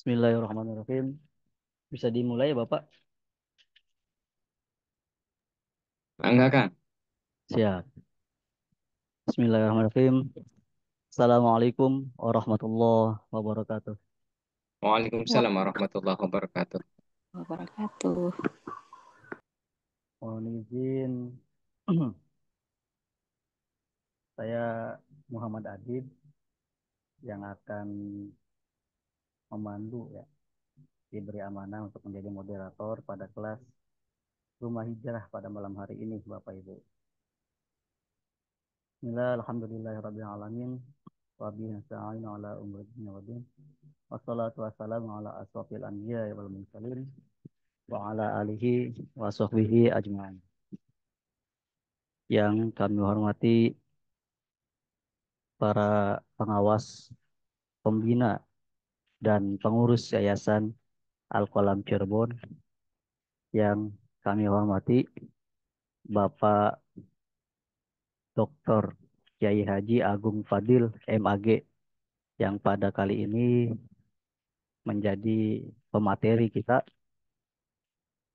Bismillahirrahmanirrahim. Bisa dimulai ya, Bapak? Enggak, Kang. Siap. Bismillahirrahmanirrahim. Assalamualaikum warahmatullahi wabarakatuh. Waalaikumsalam warahmatullahi wabarakatuh. Wabarakatuh. Mohon izin, saya Muhammad Adib yang akan memandu ya, diberi amanah untuk menjadi moderator pada kelas Rumah Hijrah pada malam hari ini, Bapak Ibu. Bismillah, alhamdulillahirabbil alamin. Wa bihi nasta'inu ala umuri dunya waddin. Wassalatu wassalamu ala asrofil anbiya wal mursalin wa ala alihi wa sahbihi ajma'in. Yang kami hormati para pengawas, pembina, dan pengurus Yayasan Al-Qalam Cirebon, yang kami hormati Bapak Dr. Kiai Haji Agung Fadil MAG, yang pada kali ini menjadi pemateri kita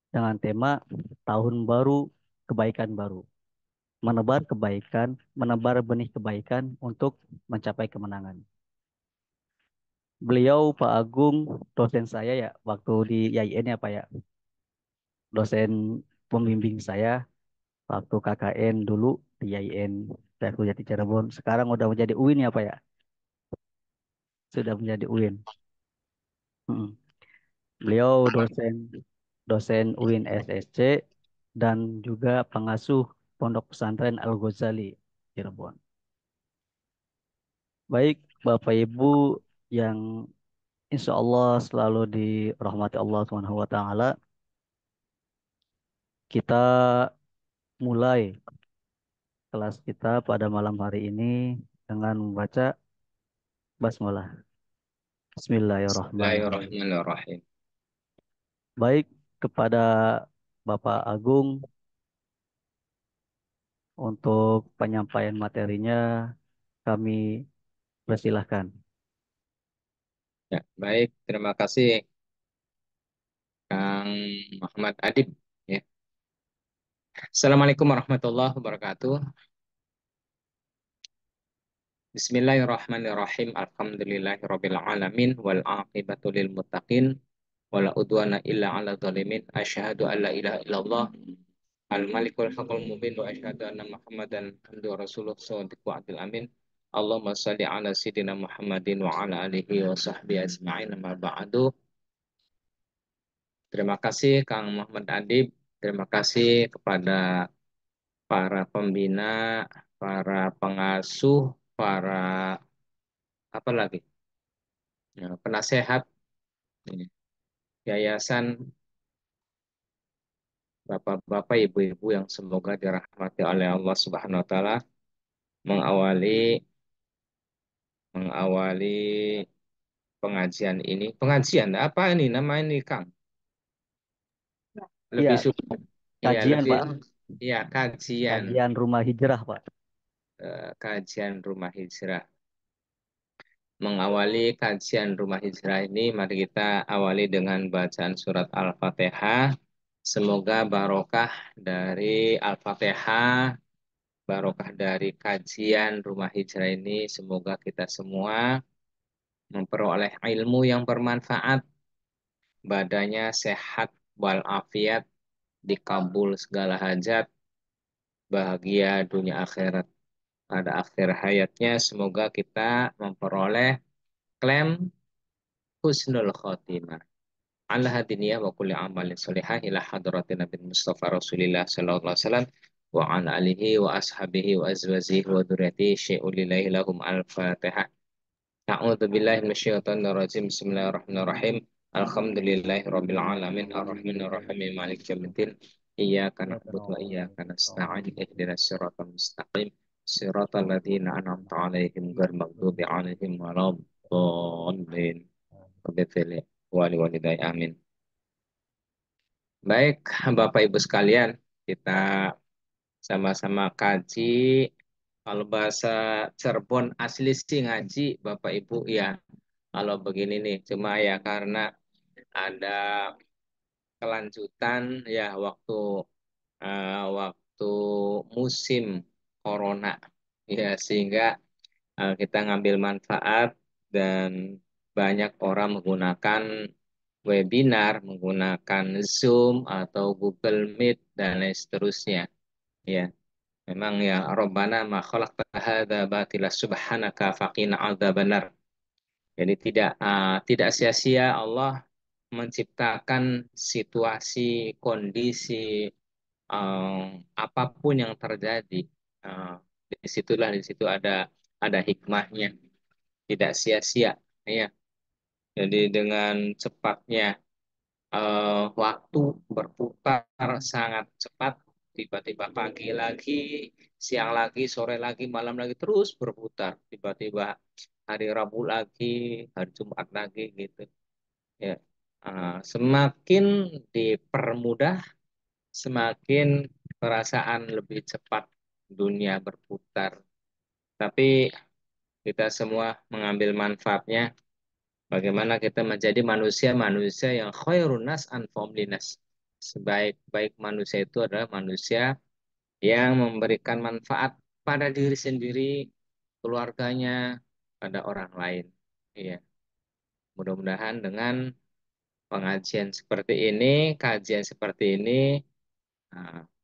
dengan tema Tahun Baru Kebaikan Baru. Menebar kebaikan, menebar benih kebaikan untuk mencapai kemenangan. Beliau Pak Agung, dosen saya ya, waktu di IAIN ya Pak ya, dosen pembimbing saya waktu KKN dulu di IAIN, saya kuliah di Cirebon. Sekarang udah menjadi UIN ya Pak ya, sudah menjadi UIN. Mm. Beliau dosen dosen UIN SSC dan juga pengasuh Pondok Pesantren Al Ghazali Cirebon. Baik Bapak Ibu yang insya Allah selalu dirahmati Allah Subhanahu wa Ta'ala, kita mulai kelas kita pada malam hari ini dengan membaca basmalah. Bismillahirrahmanirrahim. Bismillahirrahmanirrahim. Baik, kepada Bapak Agung untuk penyampaian materinya kami persilahkan. Ya, baik. Terima kasih, Kang Muhammad Adib. Ya. Assalamualaikum warahmatullahi wabarakatuh. Bismillahirrahmanirrahim. Alhamdulillahirabbil alamin wal aqibatu lil muttaqin wala udwana illa 'alal zalimin. Asyhadu an la ilaha illallah al malikul haqqul mubin wa asyhadu anna Muhammadan abduhu wa rasuluh shadiqul adil amin. Allahumma shalli ala sayyidina Muhammadin wa ala alihi wa sahbihi ajma'in. Amma ba'du. Terima kasih Kang Muhammad Adib. Terima kasih kepada para pembina, para pengasuh, para apa lagi? Ya, penasehat ya, yayasan, bapak-bapak, ibu-ibu yang semoga dirahmati oleh Allah Subhanahu wa taala, mengawali mengawali pengajian ini. Pengajian apa ini nama ini, Kang? Iya, Lebih suka ya kajian lebih Pak, ya kajian kajian Rumah Hijrah Pak. kajian rumah hijrah. Mengawali kajian Rumah Hijrah ini, mari kita awali dengan bacaan surat Al-Fatihah. Semoga barokah dari Al-Fatihah, barokah dari kajian Rumah Hijrah ini. Semoga kita semua memperoleh ilmu yang bermanfaat, badannya sehat walafiat, dikabul segala hajat, bahagia dunia akhirat. Pada akhir hayatnya, semoga kita memperoleh klaim husnul khotimah. Ala hadiniya wa kulli amalin solihah ila hadratin Nabi Mustafa Rasulillah sallallahu alaihi wasallam wa ala alihi wa ashabihi wa azwajihi wa dzurriyyatihi syai'un lillahi lahum al-fatihah. A'udzu billahi minasyaitonir rajim. Bismillahirrahmanirrahim. Alhamdulillahi rabbil alamin arrahmanir rahim maliki yaumiddin. Iyyaka na'budu wa iyyaka nasta'in ihdinas siratal mustaqim siratal ladzina an'amta 'alaihim ghairil maghdubi 'alaihim waladdallin. Wabifil wali walidayya amin. Baik, Bapak Ibu sekalian, kita sama-sama kaji. Kalau bahasa Cirebon asli sih ngaji, Bapak Ibu ya. kalau begini nih. Cuma ya karena ada kelanjutan ya waktu musim corona ya sehingga kita ngambil manfaat dan banyak orang menggunakan webinar, menggunakan Zoom atau Google Meet dan lain seterusnya. Ya, memang ya Rabbana ma khalaqta hadza batila subhanaka faqina adzabannar. Jadi tidak sia-sia Allah menciptakan situasi, kondisi, apapun yang terjadi. Eh, di situ ada hikmahnya, tidak sia-sia. Ya, jadi dengan cepatnya waktu berputar sangat cepat, tiba-tiba pagi lagi, siang lagi, sore lagi, malam lagi terus berputar. Tiba-tiba hari Rabu lagi, hari Jumat lagi gitu. Ya, semakin dipermudah, semakin perasaan lebih cepat dunia berputar. Tapi kita semua mengambil manfaatnya. Bagaimana kita menjadi manusia-manusia yang khairun nas anfa'um linas. Sebaik-baik manusia itu adalah manusia yang memberikan manfaat pada diri sendiri, keluarganya, pada orang lain. Iya. Mudah-mudahan dengan pengajian seperti ini, kajian seperti ini,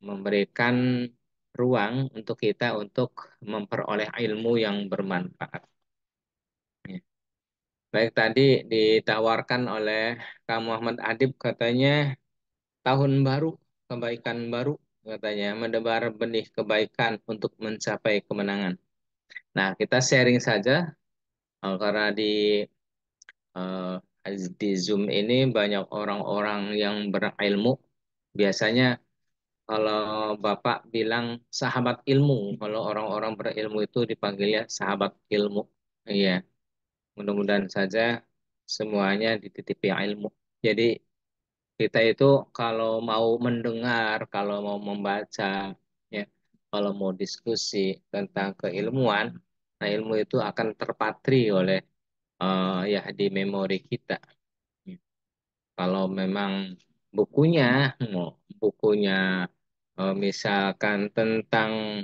memberikan ruang untuk kita untuk memperoleh ilmu yang bermanfaat. Ya. Baik, tadi ditawarkan oleh Kak Muhammad Adib katanya tahun baru, kebaikan baru katanya menebar benih kebaikan untuk mencapai kemenangan. Nah, kita sharing saja karena di Zoom ini banyak orang-orang yang berilmu. Biasanya kalau Bapak bilang sahabat ilmu, kalau orang-orang berilmu itu dipanggilnya sahabat ilmu. Iya, mudah-mudahan saja semuanya dititipi ilmu. Jadi kita itu kalau mau mendengar, kalau mau membaca, ya, kalau mau diskusi tentang keilmuan, nah ilmu itu akan terpatri oleh ya di memori kita. Kalau memang bukunya, mau bukunya misalkan tentang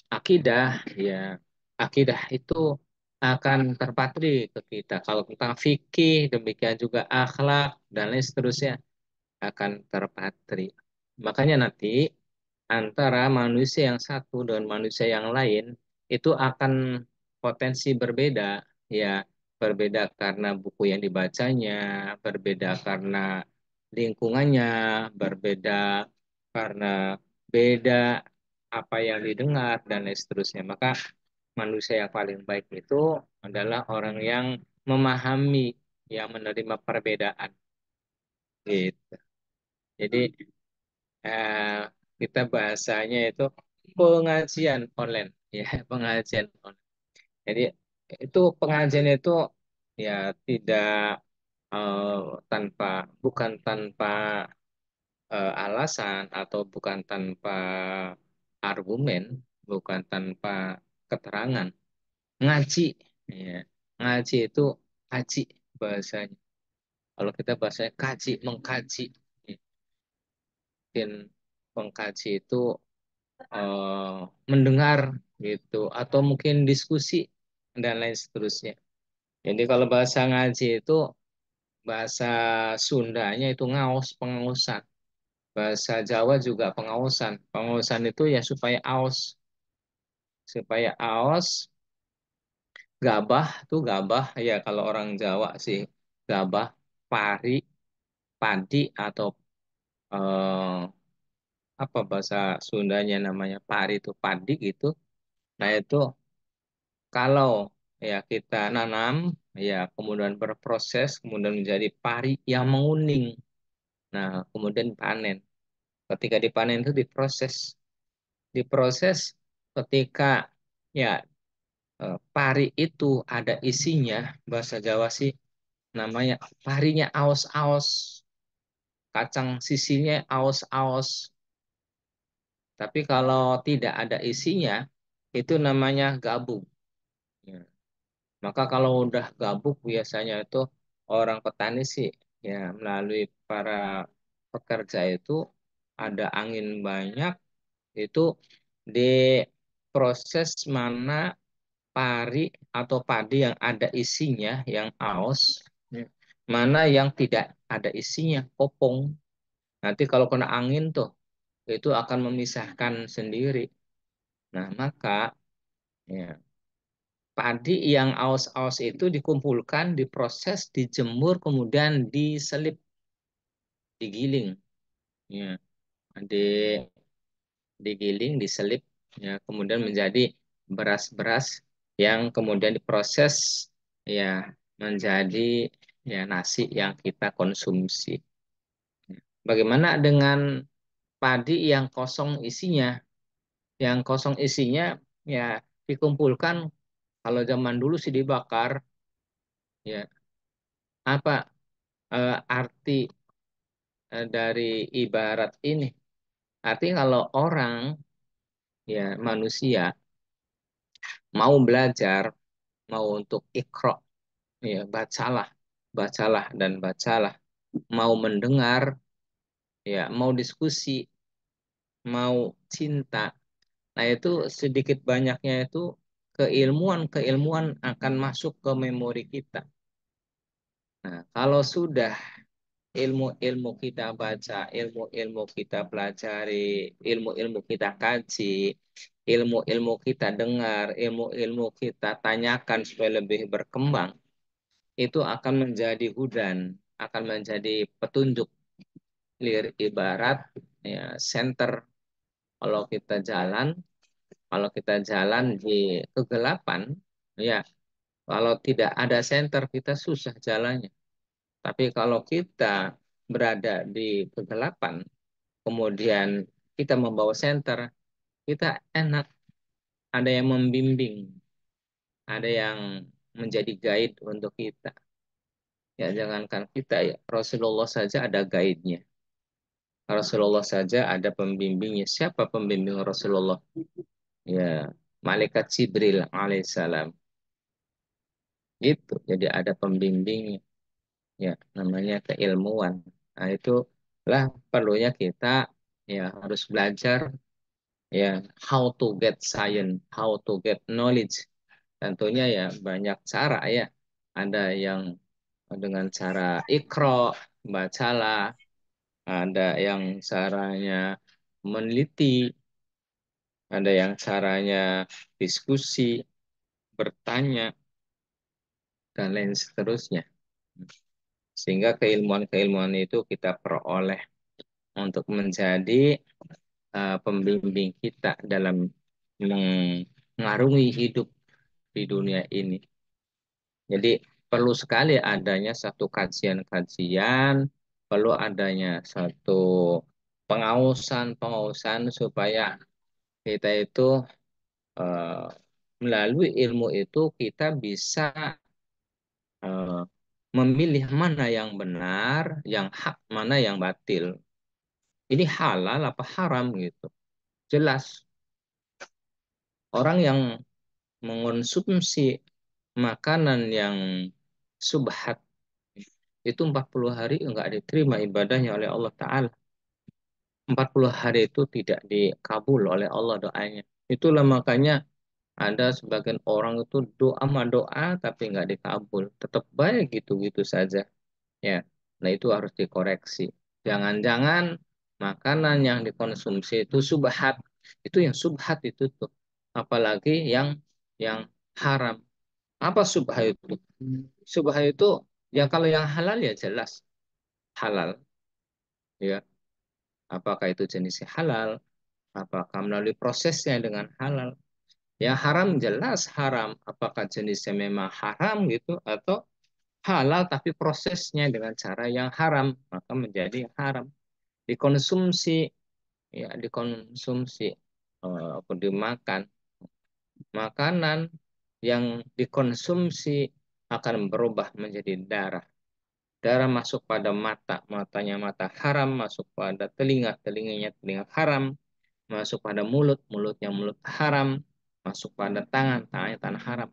akidah, ya akidah itu akan terpatri ke kita. Kalau tentang fikih, demikian juga akhlak dan lain seterusnya akan terpatri. Makanya nanti antara manusia yang satu dengan manusia yang lain itu akan potensi berbeda, ya berbeda karena buku yang dibacanya, berbeda karena lingkungannya, berbeda karena beda apa yang didengar dan lain seterusnya. Maka manusia yang paling baik itu adalah orang yang memahami, yang menerima perbedaan. Gitu. Jadi eh, kita bahasanya itu pengajian online, ya pengajian online. Jadi itu pengajian itu ya tidak eh, tanpa bukan tanpa alasan atau bukan tanpa argumen, bukan tanpa keterangan. Ngaji, ya. Ngaji itu kaji bahasanya. Kalau kita bahasanya kaji, mengkaji. Ya. Mungkin mengkaji itu mendengar gitu atau mungkin diskusi dan lain seterusnya. Jadi kalau bahasa ngaji itu bahasa Sundanya itu ngaos, pengausan. Bahasa Jawa juga pengausan. Pengausan itu ya supaya aos, gabah tuh gabah ya kalau orang Jawa sih gabah, pari, padi atau eh, apa bahasa Sundanya namanya pari itu padi gitu. Nah itu kalau ya kita nanam, ya kemudian berproses, kemudian menjadi pari yang menguning. Nah, kemudian panen. Ketika dipanen itu diproses. Diproses ketika ya pari itu ada isinya, bahasa Jawa sih namanya parinya aos-aos, kacang sisinya aos-aos. Tapi kalau tidak ada isinya, itu namanya gabung. Ya. Maka kalau udah gabuk biasanya itu orang petani sih ya melalui para pekerja itu ada angin banyak itu di proses mana pari atau padi yang ada isinya yang aus ya, mana yang tidak ada isinya kopong. Nanti kalau kena angin tuh itu akan memisahkan sendiri. Nah, maka ya, padi yang aus-aus itu dikumpulkan, diproses, dijemur, kemudian diselip, digiling. Ya, di, digiling, diselip, ya, kemudian menjadi beras-beras yang kemudian diproses, ya, menjadi ya nasi yang kita konsumsi. Bagaimana dengan padi yang kosong isinya? Yang kosong isinya ya dikumpulkan. Kalau zaman dulu sih dibakar, ya apa arti dari ibarat ini. Artinya kalau orang ya manusia mau belajar, mau untuk ikro, ya bacalah, bacalah dan bacalah. Mau mendengar, ya mau diskusi, mau cinta. Nah itu sedikit banyaknya itu keilmuan-keilmuan akan masuk ke memori kita. Nah, kalau sudah ilmu-ilmu kita baca, ilmu-ilmu kita pelajari, ilmu-ilmu kita kaji, ilmu-ilmu kita dengar, ilmu-ilmu kita tanyakan supaya lebih berkembang, itu akan menjadi hudan, akan menjadi petunjuk ibarat ya center kalau kita jalan, kalau kita jalan di kegelapan, ya kalau tidak ada center kita susah jalannya. Tapi kalau kita berada di kegelapan, kemudian kita membawa senter, kita enak, ada yang membimbing, ada yang menjadi guide untuk kita. Ya, jangankan kita ya, Rasulullah saja ada guide-nya. Rasulullah saja ada pembimbingnya. Siapa pembimbing Rasulullah? Ya, Malaikat Jibril alaihissalam. Gitu. Jadi ada pembimbingnya. Ya, namanya keilmuan. Nah, itulah perlunya kita ya harus belajar ya how to get science, how to get knowledge. Tentunya ya banyak cara ya. Ada yang dengan cara ikro, bacalah, ada yang caranya meneliti, ada yang caranya diskusi, bertanya, dan lain seterusnya. Sehingga keilmuan-keilmuan itu kita peroleh untuk menjadi pembimbing kita dalam mengarungi hidup di dunia ini. Jadi perlu sekali adanya satu kajian-kajian, perlu adanya satu pengawasan-pengawasan supaya kita itu eh, melalui ilmu itu kita bisa eh, memilih mana yang benar, yang hak, mana yang batil. Ini halal apa haram gitu. Jelas orang yang mengonsumsi makanan yang subhat itu 40 hari enggak diterima ibadahnya oleh Allah Ta'ala. 40 hari itu tidak dikabul oleh Allah doanya. Itulah makanya ada sebagian orang itu doa sama doa tapi enggak dikabul. Tetap baik gitu-gitu saja. Ya, nah itu harus dikoreksi. Jangan-jangan makanan yang dikonsumsi itu subhat. Itu yang subhat itu tuh. Apalagi yang haram. Apa subhat itu? Subhat itu ya kalau yang halal ya jelas halal. Ya, apakah itu jenisnya halal? Apakah melalui prosesnya dengan halal? Yang haram jelas haram. Apakah jenisnya memang haram gitu atau halal tapi prosesnya dengan cara yang haram, maka menjadi haram. Dikonsumsi, ya dikonsumsi atau dimakan makanan yang dikonsumsi akan berubah menjadi darah. Darah masuk pada mata, matanya mata haram, masuk pada telinga, telinganya telinga haram, masuk pada mulut, mulutnya mulut haram, masuk pada tangan, tangannya tangan haram.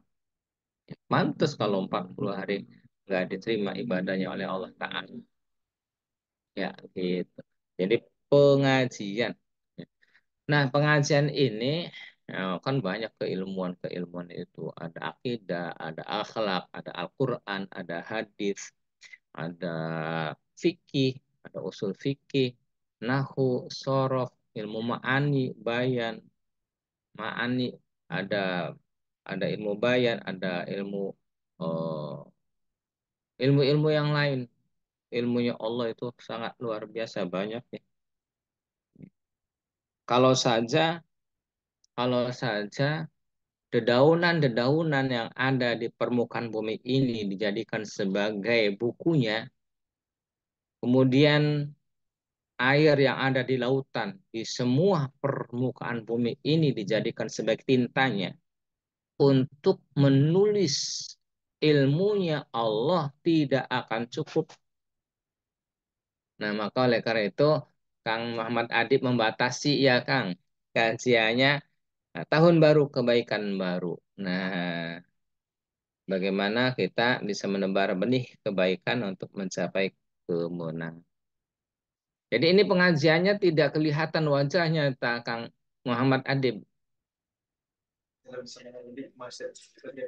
Mantus kalau 40 hari nggak diterima ibadahnya oleh Allah Ta'ala. Ya, gitu. Jadi pengajian. Nah, pengajian ini kan banyak keilmuan-keilmuan itu. Ada akidah, ada akhlak, ada Al-Quran, ada hadis, ada fikih, ada usul fikih, nahu, sorof, ilmu ma'ani, bayan, ma'ani, ada ilmu bayan, ada eh, ilmu-ilmu yang lain. Ilmunya Allah itu sangat luar biasa banyak ya. Kalau saja, kalau saja dedaunan-dedaunan yang ada di permukaan bumi ini dijadikan sebagai bukunya, kemudian air yang ada di lautan, di semua permukaan bumi ini dijadikan sebagai tintanya untuk menulis ilmunya Allah tidak akan cukup. Nah, maka oleh karena itu, Kang Muhammad Adib membatasi ya, Kang, kajiannya tahun baru kebaikan baru. Nah, bagaimana kita bisa menebar benih kebaikan untuk mencapai kemenangan. Jadi ini pengajiannya tidak kelihatan wajahnya, Kang Muhammad Adib.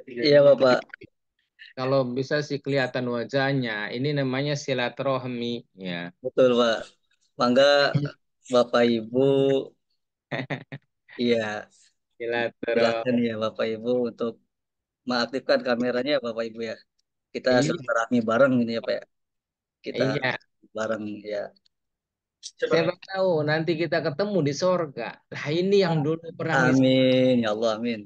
Iya Bapak, Kalau bisa sih kelihatan wajahnya. Ini namanya silaturahmi, ya. betul Pak. Mangga Bapak Ibu, iya silakan Silaturahmi. ya Bapak Ibu untuk mengaktifkan kameranya ya Bapak Ibu ya. Kita Iya, silaturahmi bareng ini ya Pak ya. Kita iya. bareng ya. Siapa tahu nanti kita ketemu di sorga. Lah ini yang dulu perang Islam. Amin ya Allah amin.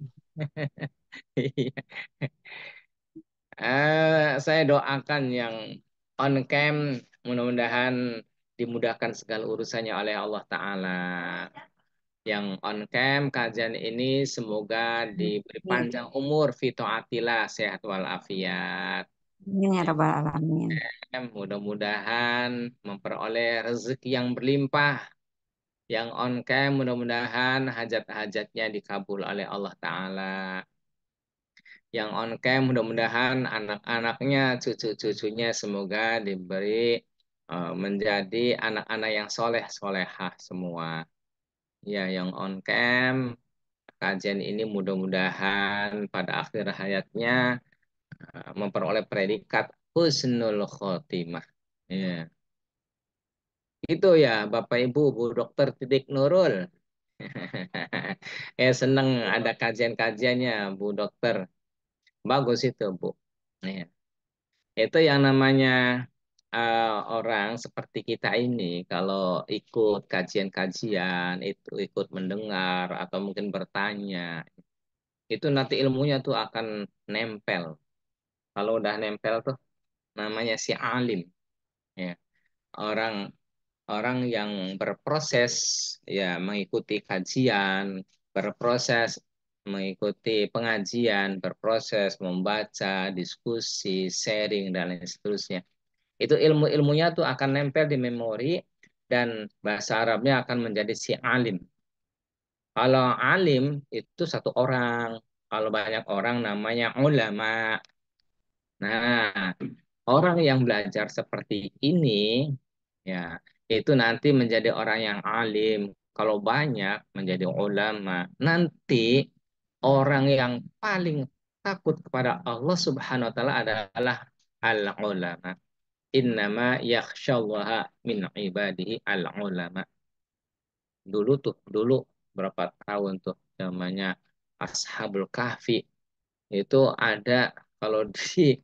Saya doakan yang on cam mudah-mudahan dimudahkan segala urusannya oleh Allah Ta'ala. Yang on cam kajian ini semoga diberi Amin. panjang umur, fitoatilah, sehat walafiat. Amin ya Rabbal Alamin. Mudah-mudahan memperoleh rezeki yang berlimpah. Yang on cam mudah-mudahan hajat-hajatnya dikabul oleh Allah Ta'ala. Yang on cam mudah-mudahan anak-anaknya, cucu-cucunya semoga diberi menjadi anak-anak yang soleh solehah semua. Ya, yang on cam kajian ini mudah-mudahan pada akhir hayatnya memperoleh predikat husnul khotimah. Ya, itu ya Bapak Ibu, Bu Dokter Tidik Nurul. Senang ada kajian-kajiannya Bu Dokter. Bagus itu Bu. Ya. Itu yang namanya orang seperti kita ini, kalau ikut kajian-kajian, itu ikut mendengar atau mungkin bertanya, itu nanti ilmunya tuh akan nempel. Kalau udah nempel tuh namanya si alim, ya. Orang orang yang berproses ya mengikuti kajian, berproses mengikuti pengajian, berproses membaca, diskusi, sharing dan lain seterusnya. Itu ilmu-ilmunya tuh akan nempel di memori dan bahasa Arabnya akan menjadi si alim. Kalau alim itu satu orang, kalau banyak orang namanya ulama. Nah, orang yang belajar seperti ini ya itu nanti menjadi orang yang alim. Kalau banyak menjadi ulama, nanti orang yang paling takut kepada Allah Subhanahu wa taala adalah al-ulama. Innama yakhsyallaha min ibadihi al-ulama. Dulu berapa tahun tuh namanya Ashabul Kahfi itu ada kalau di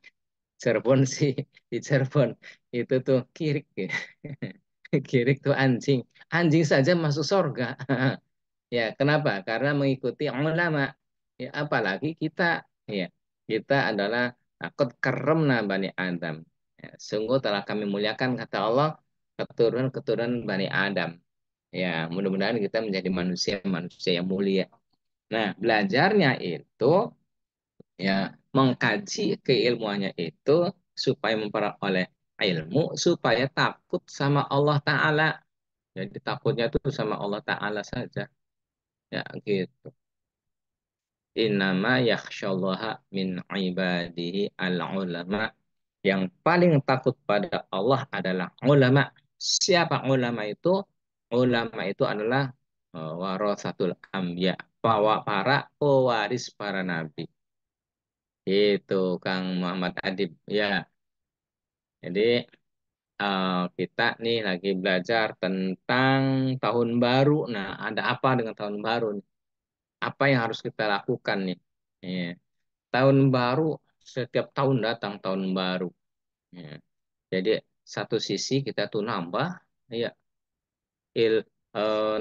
Cirebon sih di Cirebon itu tuh kirik ya. Kirik tuh anjing. Anjing saja masuk surga. Ya, kenapa? Karena mengikuti ulama. Ya, apalagi kita, ya, kita adalah qad karramna bani Adam. Ya, sungguh telah kami muliakan kata Allah keturunan-keturunan bani Adam. Ya, mudah-mudahan kita menjadi manusia-manusia yang mulia. Nah, belajarnya itu ya mengkaji keilmuannya itu supaya memperoleh ilmu supaya takut sama Allah Ta'ala. Jadi takutnya itu sama Allah Ta'ala saja. Ya, gitu. Innama yakhsyallaha min ibadihi al-ulama. Yang paling takut pada Allah adalah ulama. Siapa ulama itu? Ulama itu adalah warasatul anbiya, para pewaris para nabi. Itu Kang Muhammad Adib. Ya, jadi kita nih lagi belajar tentang tahun baru. Nah, ada apa dengan tahun baru nih? Apa yang harus kita lakukan nih? Iya. Tahun baru, setiap tahun datang tahun baru. Ya. Jadi satu sisi kita tuh nambah, ya, il,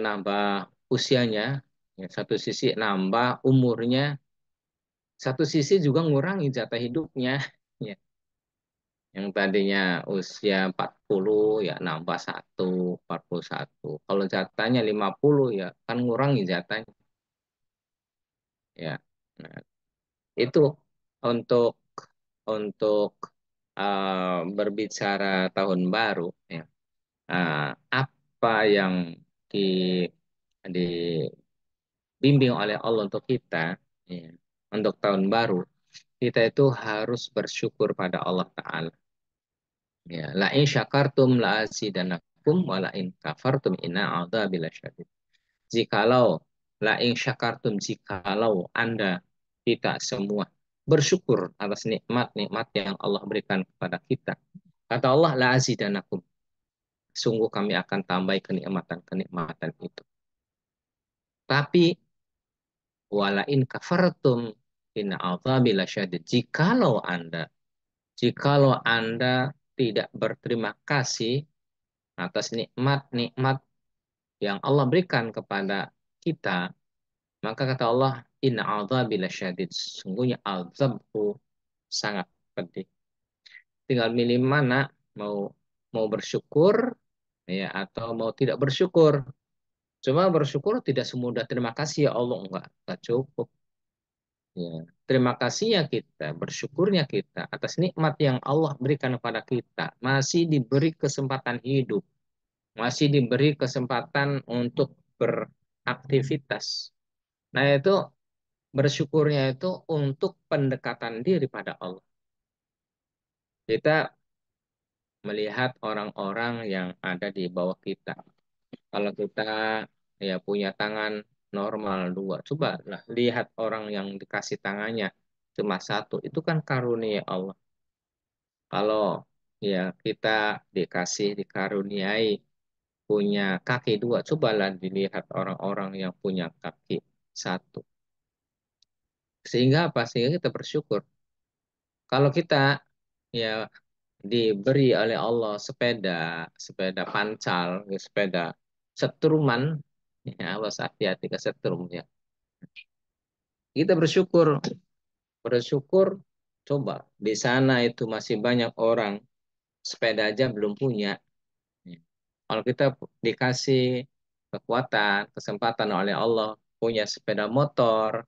nambah usianya, ya, satu sisi nambah umurnya, satu sisi juga ngurangi jatah hidupnya. Ya. Yang tadinya usia 40 ya nambah 41. Kalau jatahnya 50 ya kan ngurangi jatahnya. Ya. Nah, itu untuk untuk berbicara tahun baru ya. Eh, apa yang di dibimbing oleh Allah untuk kita ya, untuk tahun baru kita itu harus bersyukur pada Allah Ta'ala ya la in syakartum la azidannakum wa la in kafartum inna adzabi lasyadid. Jikalau la in syakartum, jikalau Anda kita semua bersyukur atas nikmat-nikmat yang Allah berikan kepada kita, kata Allah la azidannakum, sungguh kami akan tambah kenikmatan-kenikmatan itu. Tapi walain kafartum in azabi lasyadid. Jikalau Anda tidak berterima kasih atas nikmat-nikmat yang Allah berikan kepada kita, maka kata Allah, inna azabi lasyadid. Sungguhnya azabku sangat pedih. Tinggal milih mana, mau mau bersyukur ya atau mau tidak bersyukur. Cuma bersyukur tidak semudah terima kasih ya Allah, enggak cukup. Ya, terima kasihnya kita, bersyukurnya kita atas nikmat yang Allah berikan kepada kita. Masih diberi kesempatan hidup, masih diberi kesempatan untuk beraktivitas. Nah, itu bersyukurnya itu untuk pendekatan diri pada Allah. Kita melihat orang-orang yang ada di bawah kita. Kalau kita ya punya tangan normal dua, coba lah lihat orang yang dikasih tangannya cuma satu, itu kan karunia Allah. Kalau ya kita dikaruniai punya kaki dua, cobalah dilihat orang-orang yang punya kaki satu. Sehingga apa? Sehingga kita bersyukur. Kalau kita ya diberi oleh Allah sepeda, sepeda pancal, ya, sepeda setruman, ya awas hati-hati ke setrum ya. Kita bersyukur, bersyukur. Coba di sana itu masih banyak orang sepeda aja belum punya. Ya. Kalau kita dikasih kekuatan, kesempatan oleh Allah punya sepeda motor,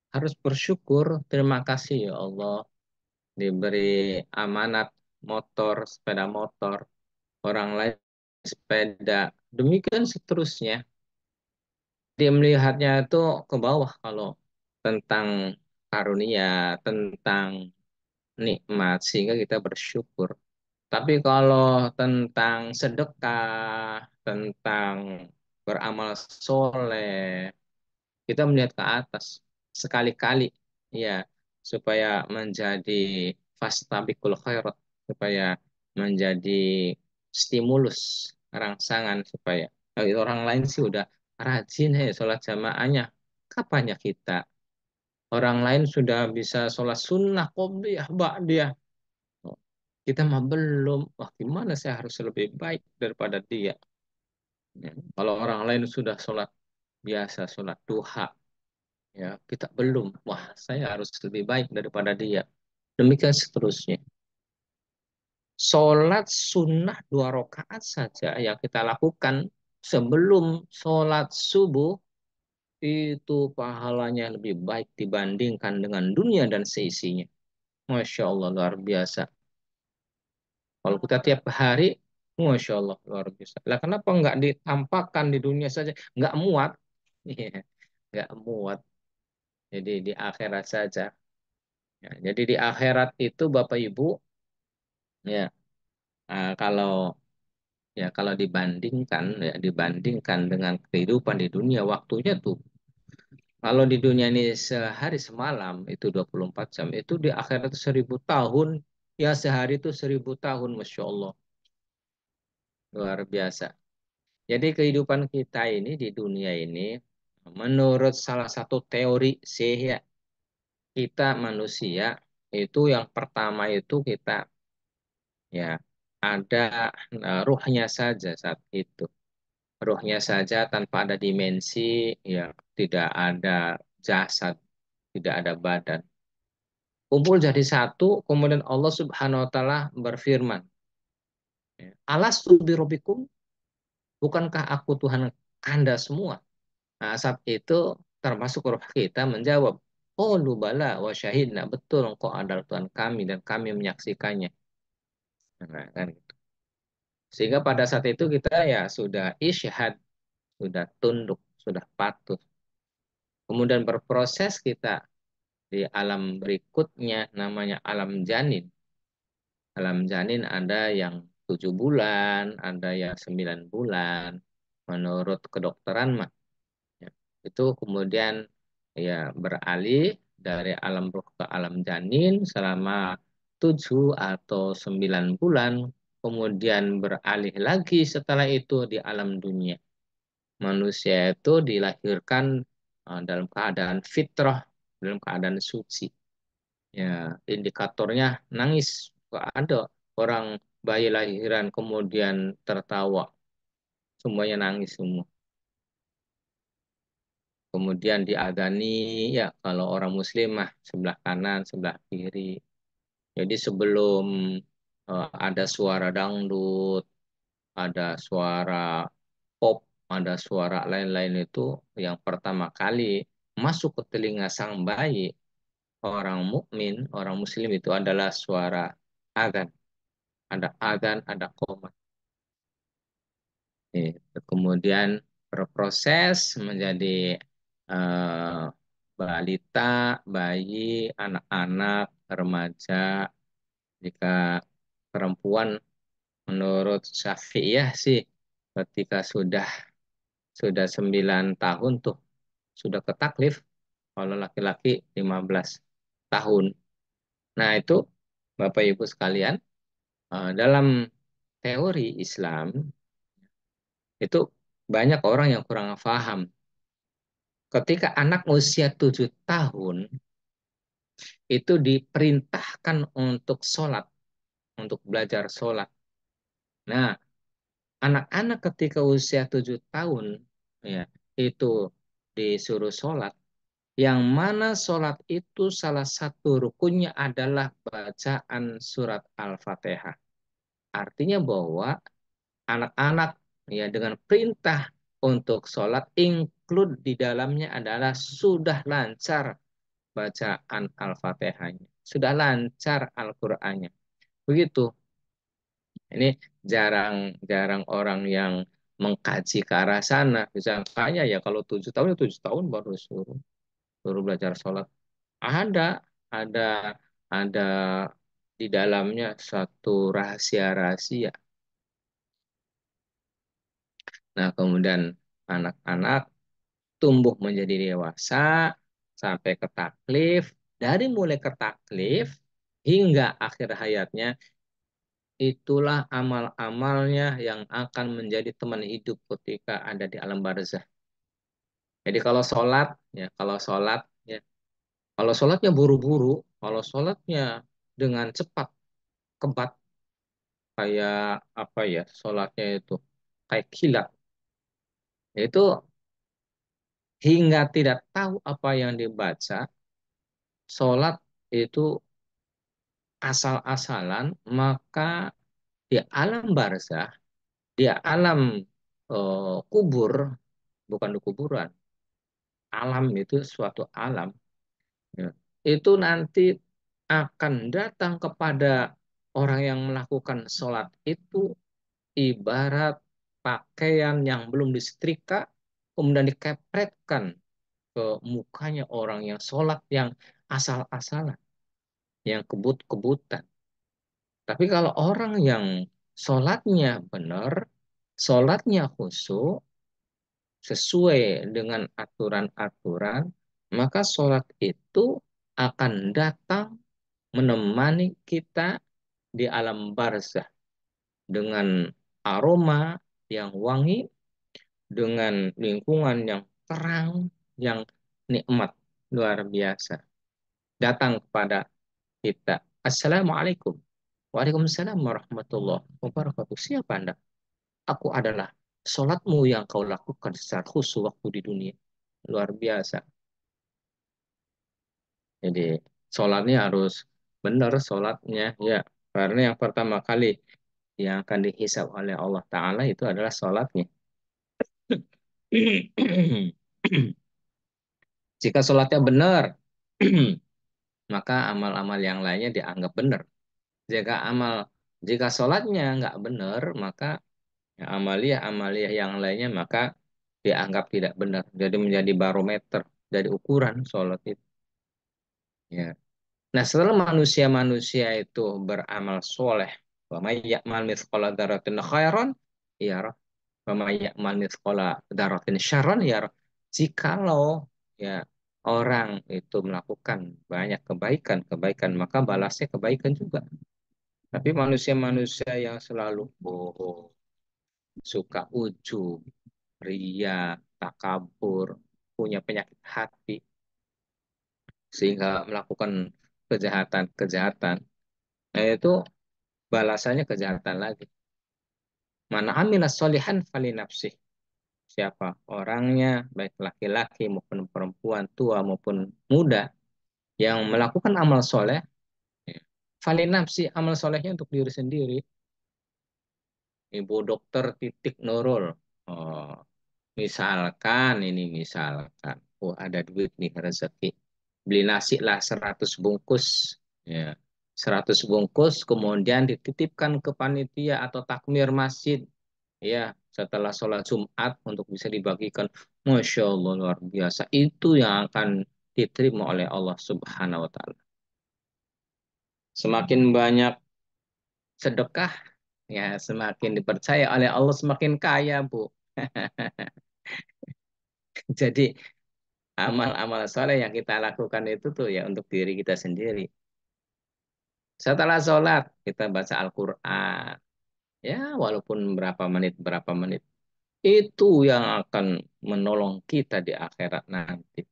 harus bersyukur. Terima kasih ya Allah diberi amanat motor, sepeda motor, orang lain sepeda. Demikian seterusnya. Dia melihatnya itu ke bawah kalau tentang karunia, tentang nikmat, sehingga kita bersyukur. Tapi kalau tentang sedekah, tentang beramal soleh, kita melihat ke atas sekali-kali, ya, supaya menjadi fastabikul khairat, supaya menjadi stimulus, rangsangan supaya orang lain sih udah rajin sholat jamaahnya, kapannya kita? Orang lain sudah bisa sholat sunnah, qobliyah, ba'diyah. Oh, kita mah belum. Wah, gimana saya harus lebih baik daripada dia? Ya, kalau orang lain sudah sholat biasa, sholat duha, ya kita belum. Wah, saya harus lebih baik daripada dia. Demikian seterusnya. Sholat sunnah 2 rakaat saja yang kita lakukan sebelum sholat subuh itu pahalanya lebih baik dibandingkan dengan dunia dan seisinya. Masya Allah, luar biasa. Kalau kita tiap hari, Masya Allah, luar biasa. Lah kenapa nggak ditampakkan di dunia saja? Nggak muat. Iya, nggak muat. Jadi di akhirat saja. Ya, jadi di akhirat itu Bapak Ibu, ya, kalau kalau dibandingkan dengan kehidupan di dunia, waktunya tuh kalau di dunia ini sehari semalam itu 24 jam, itu di akhirat itu 1000 tahun, ya sehari itu 1000 tahun, Masya Allah, luar biasa. Jadi kehidupan kita ini di dunia ini, menurut salah satu teori sih ya, kita manusia itu yang pertama itu kita ya ada ruhnya saja saat itu. Ruhnya saja tanpa ada dimensi, ya tidak ada jasad, tidak ada badan. Kumpul jadi satu, kemudian Allah Subhanahu wa taala berfirman, ya, Alastu birobikum, bukankah aku Tuhan Anda semua? Nah, saat itu termasuk roh kita menjawab, Oh lubala wa syahidna, betul engkau adalah Tuhan kami dan kami menyaksikannya. Nah, kan gitu. Sehingga pada saat itu kita ya sudah isyhad, sudah tunduk, sudah patuh. Kemudian berproses kita di alam berikutnya namanya alam janin. Alam janin ada yang 7 bulan, ada yang 9 bulan. Menurut kedokteran mah, ya, itu kemudian ya beralih dari alam ruh ke alam janin selama 7 atau 9 bulan. Kemudian beralih lagi setelah itu di alam dunia. Manusia itu dilahirkan dalam keadaan fitrah, dalam keadaan suci. Ya, indikatornya nangis. Gak ada orang bayi lahiran kemudian tertawa. Semuanya nangis semua. Kemudian diadani, ya kalau orang muslim mah sebelah kanan, sebelah kiri. Jadi sebelum ada suara dangdut, ada suara pop, ada suara lain-lain itu yang pertama kali masuk ke telinga sang bayi, orang mukmin, orang muslim itu adalah suara azan. Ada azan, ada qomat. Kemudian berproses menjadi eh, balita, bayi, anak-anak, remaja. Jika perempuan menurut Syafi'iyah sih ketika sudah 9 tahun tuh sudah ke taklif. Kalau laki-laki 15 tahun. Nah, itu Bapak Ibu sekalian, dalam teori Islam itu banyak orang yang kurang paham. Ketika anak usia 7 tahun itu diperintahkan untuk sholat, untuk belajar sholat. Nah, anak-anak ketika usia 7 tahun ya itu disuruh sholat. Yang mana sholat itu salah satu rukunnya adalah bacaan surat Al-Fatihah. Artinya bahwa anak-anak ya dengan perintah untuk sholat include di dalamnya adalah sudah lancar bacaan Al-Fatihahnya. Sudah lancar Al-Qur'annya. Begitu. Ini jarang-jarang orang yang mengkaji ke arah sana. Misalnya ya kalau 7 tahun, ya 7 tahun baru suruh, suruh belajar sholat. Ada, ada, ada di dalamnya satu rahasia-rahasia. Nah, kemudian anak-anak tumbuh menjadi dewasa sampai ke taklif. Dari mulai ke taklif hingga akhir hayatnya, itulah amal-amalnya yang akan menjadi teman hidup ketika ada di alam barzah. Jadi ya, kalau sholatnya buru-buru, kalau sholatnya dengan cepat, kebat, kayak apa ya, sholatnya itu kayak kilat, itu hingga tidak tahu apa yang dibaca, sholat itu asal-asalan, maka di alam barzah, di alam kubur, bukan di kuburan, alam itu suatu alam, ya, itu nanti akan datang kepada orang yang melakukan sholat itu ibarat pakaian yang belum disetrika, kemudian dikepretkan ke mukanya orang yang sholat yang asal-asalan, yang kebut-kebutan. Tapi kalau orang yang sholatnya benar, sholatnya khusyuk, sesuai dengan aturan-aturan, maka sholat itu akan datang menemani kita di alam barzah dengan aroma yang wangi, dengan lingkungan yang terang, yang nikmat, luar biasa. Datang kepada kita. Assalamualaikum. Waalaikumsalam warahmatullahi wabarakatuh. Siapa Anda? Aku adalah sholatmu yang kau lakukan secara khusyuk waktu di dunia. Luar biasa. Jadi sholatnya harus benar sholatnya ya. Karena yang pertama kali yang akan dihisab oleh Allah Ta'ala itu adalah sholatnya. Jika sholatnya benar, maka amal-amal yang lainnya dianggap benar. Jika amal, jika sholatnya nggak benar, maka ya, amalia-amalia yang lainnya maka dianggap tidak benar. Jadi menjadi barometer, jadi ukuran sholat itu. Ya. Nah, setelah manusia-manusia itu beramal soleh, wa may ya'mal mithqala dzarratin khairan yarah, wa may ya'mal mithqala dzarratin syarran yarah. Jikalau ya orang itu melakukan banyak kebaikan, maka balasnya kebaikan juga. Tapi manusia-manusia yang selalu bohong, suka ujub, ria, takabur, punya penyakit hati, sehingga melakukan kejahatan-kejahatan, nah itu balasannya kejahatan lagi. Mana amila solihan fali nafsih. Siapa orangnya, baik laki-laki maupun perempuan, tua maupun muda, yang melakukan amal soleh, ya, fali nafsi, amal solehnya untuk diri sendiri. Ibu dokter titik Nurul. Oh, misalkan, oh ada duit nih rezeki. Beli nasi lah 100 bungkus. Ya, 100 bungkus kemudian dititipkan ke panitia atau takmir masjid. Ya, setelah sholat Jumat untuk bisa dibagikan. Masya Allah luar biasa. Itu yang akan diterima oleh Allah Subhanahu wa Ta'ala. Semakin banyak sedekah, ya semakin dipercaya oleh Allah, semakin kaya, Bu. Jadi amal-amal soleh yang kita lakukan itu tuh ya untuk diri kita sendiri. Setelah sholat, kita baca Al-Quran. Ya, walaupun berapa menit. Itu yang akan menolong kita di akhirat nanti.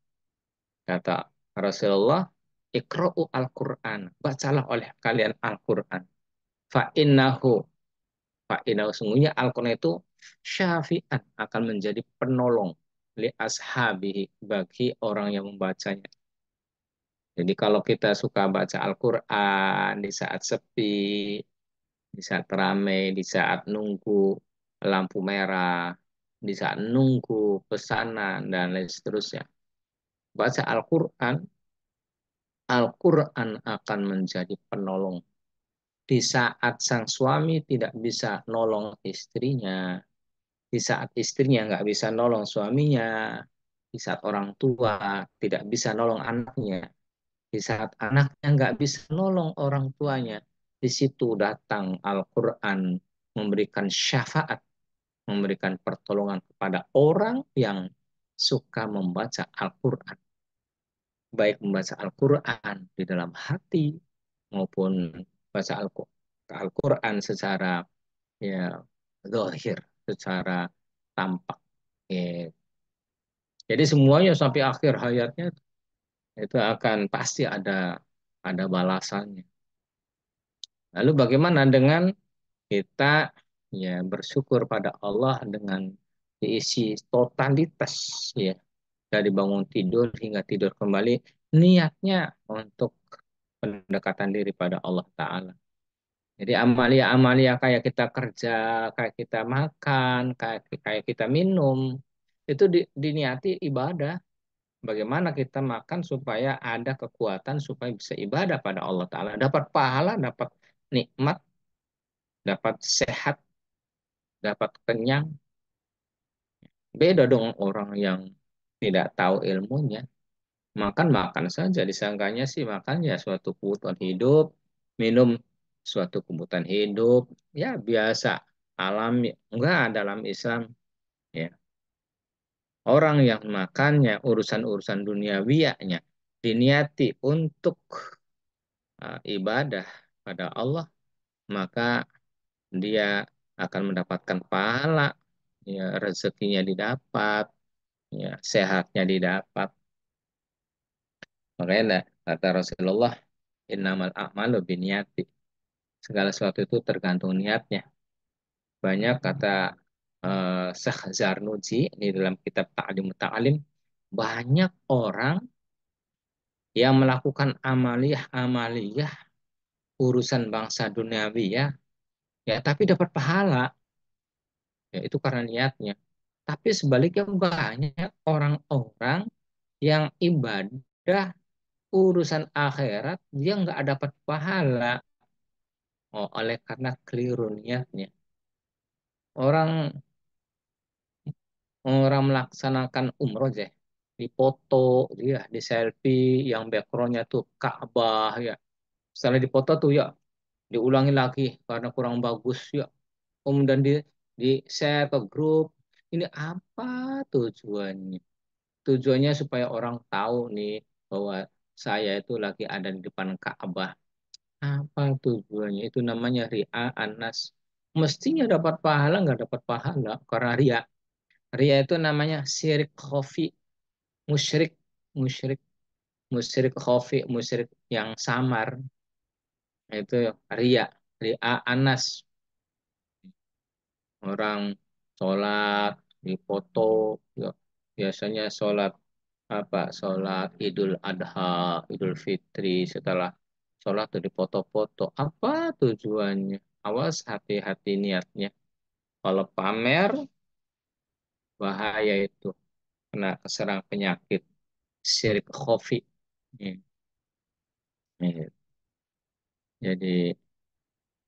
Kata Rasulullah, Iqra'u Al-Quran. Bacalah oleh kalian Al-Quran. Fa'innahu. Fa'innahu. Sungguhnya Al-Quran itu syafi'an. Akan menjadi penolong. Li ashabihi. Bagi orang yang membacanya. Jadi kalau kita suka baca Al-Quran di saat sepi, di saat ramai, di saat nunggu lampu merah, di saat nunggu pesanan, dan lain seterusnya. Baca Al-Quran, Al-Quran akan menjadi penolong. Di saat sang suami tidak bisa nolong istrinya, di saat istrinya nggak bisa nolong suaminya, di saat orang tua tidak bisa nolong anaknya, di saat anaknya nggak bisa nolong orang tuanya, di situ datang Al-Quran memberikan syafaat, memberikan pertolongan kepada orang yang suka membaca Al-Quran. Baik membaca Al-Quran di dalam hati maupun baca Al-Quran secara ya zahir, secara tampak. Ya. Jadi semuanya sampai akhir hayatnya itu akan pasti ada balasannya. Lalu bagaimana dengan kita ya bersyukur pada Allah dengan diisi totalitas ya dari bangun tidur hingga tidur kembali niatnya untuk pendekatan diri pada Allah Ta'ala. Jadi amalia-amalia kayak kita kerja, kayak kita makan, kayak kita minum, itu diniati ibadah. Bagaimana kita makan supaya ada kekuatan supaya bisa ibadah pada Allah Ta'ala. Dapat pahala, dapat nikmat, dapat sehat, dapat kenyang. Beda dong orang yang tidak tahu ilmunya, makan-makan saja, disangkanya sih makan ya suatu kebutuhan hidup, minum suatu kebutuhan hidup, ya biasa, alami. Enggak, dalam Islam, ya. Orang yang makannya urusan-urusan duniawianya diniati untuk ibadah pada Allah, maka dia akan mendapatkan pahala, ya, rezekinya didapat, ya, sehatnya didapat. Makanya kata Rasulullah, innamal a'malu binniyati. Segala sesuatu itu tergantung niatnya. Banyak kata Syekh Zarnuji di dalam kitab Ta'lim Ta'alim, banyak orang yang melakukan amaliyah-amaliyah urusan bangsa duniawi, ya, ya tapi dapat pahala, ya itu karena niatnya. Tapi sebaliknya banyak orang-orang yang ibadah urusan akhirat dia nggak dapat pahala, oleh karena keliru niatnya. Orang orang melaksanakan umroh aja, dipoto dia di selfie yang backgroundnya tuh Ka'bah, ya. Setelah dipoto tuh, ya, diulangi lagi karena kurang bagus, ya. Kemudian di share ke grup. Ini apa tujuannya? Tujuannya supaya orang tahu nih bahwa saya itu lagi ada di depan Ka'bah. Apa tujuannya? Itu namanya ri'a anas. Mestinya dapat pahala, nggak dapat pahala karena ria. Ria itu namanya syirik khafi, musyrik, musyrik, musyrik khafi, musyrik yang samar. Itu ria, ria anas. Orang sholat di foto, ya, biasanya sholat apa? Sholat Idul Adha, Idul Fitri, setelah sholat tuh dipoto-foto. Apa tujuannya? Awas, hati-hati niatnya. Kalau pamer, bahaya itu. Kena keserang penyakit syirik khafi. Ini. Ini. Jadi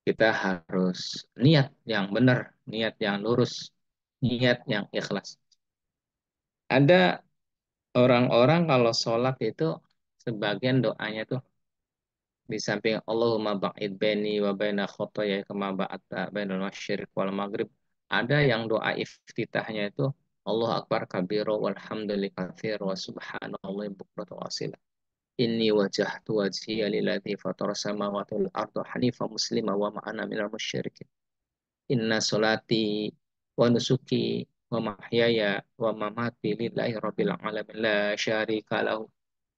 kita harus niat yang benar, niat yang lurus, niat yang ikhlas. Ada orang-orang kalau sholat itu sebagian doanya tuh di samping Allahumma ba'id baini wa baina khotoya kama ba'atta bainal masyriq wal maghrib, ada yang doa iftitahnya itu Allah akbar kabiro walhamdulillah katsir wa subhanallah bukratan wa asila. Inni wajahtu wajhiya lilladzi fatara samawati wal arda hanifa muslima wa ma'ana minal musyrikin. Inna solati wa nusuki wa mahyaya wa mamati lillahi rabbil alamin la syarika lahu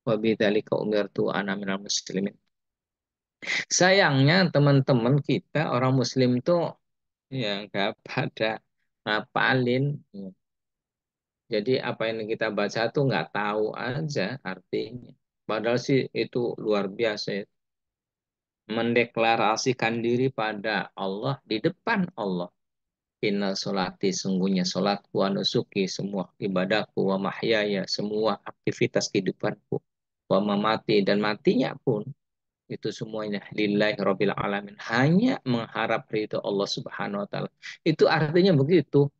wa bidzalika umirtu ana minal muslimin. Sayangnya teman-teman kita orang muslim tuh ya nggak pada ngapalin. Jadi apa yang kita baca tuh nggak tahu aja artinya. Padahal sih itu luar biasa, ya. Mendeklarasikan diri pada Allah di depan Allah. Inna solati, sungguhnya solatku, wa nusuki, semua ibadahku, wa mahyaya, semua aktivitas kehidupanku, wa mamati, dan matinya pun, itu semuanya lillahi rabbil alamin. Hanya mengharap ridho Allah subhanahu wa ta'ala. Itu artinya begitu.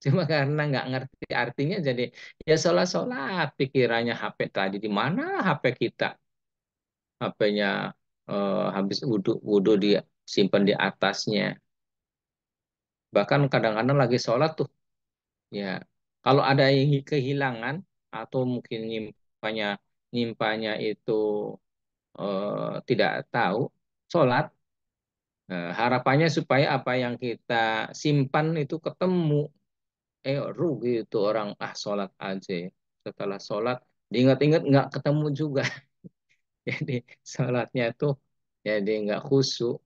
Cuma karena nggak ngerti artinya jadi ya sholat-sholat. Pikirannya HP tadi di mana HP kita? HP-nya habis wudhu, wudhu dia simpan di atasnya. Bahkan kadang-kadang lagi sholat tuh, ya, kalau ada yang kehilangan atau mungkin nyimpannya itu tidak tahu sholat, harapannya supaya apa yang kita simpan itu ketemu. Rugi itu orang, sholat aja. Setelah sholat diingat-ingat nggak ketemu juga. Jadi sholatnya itu jadi nggak khusyuk.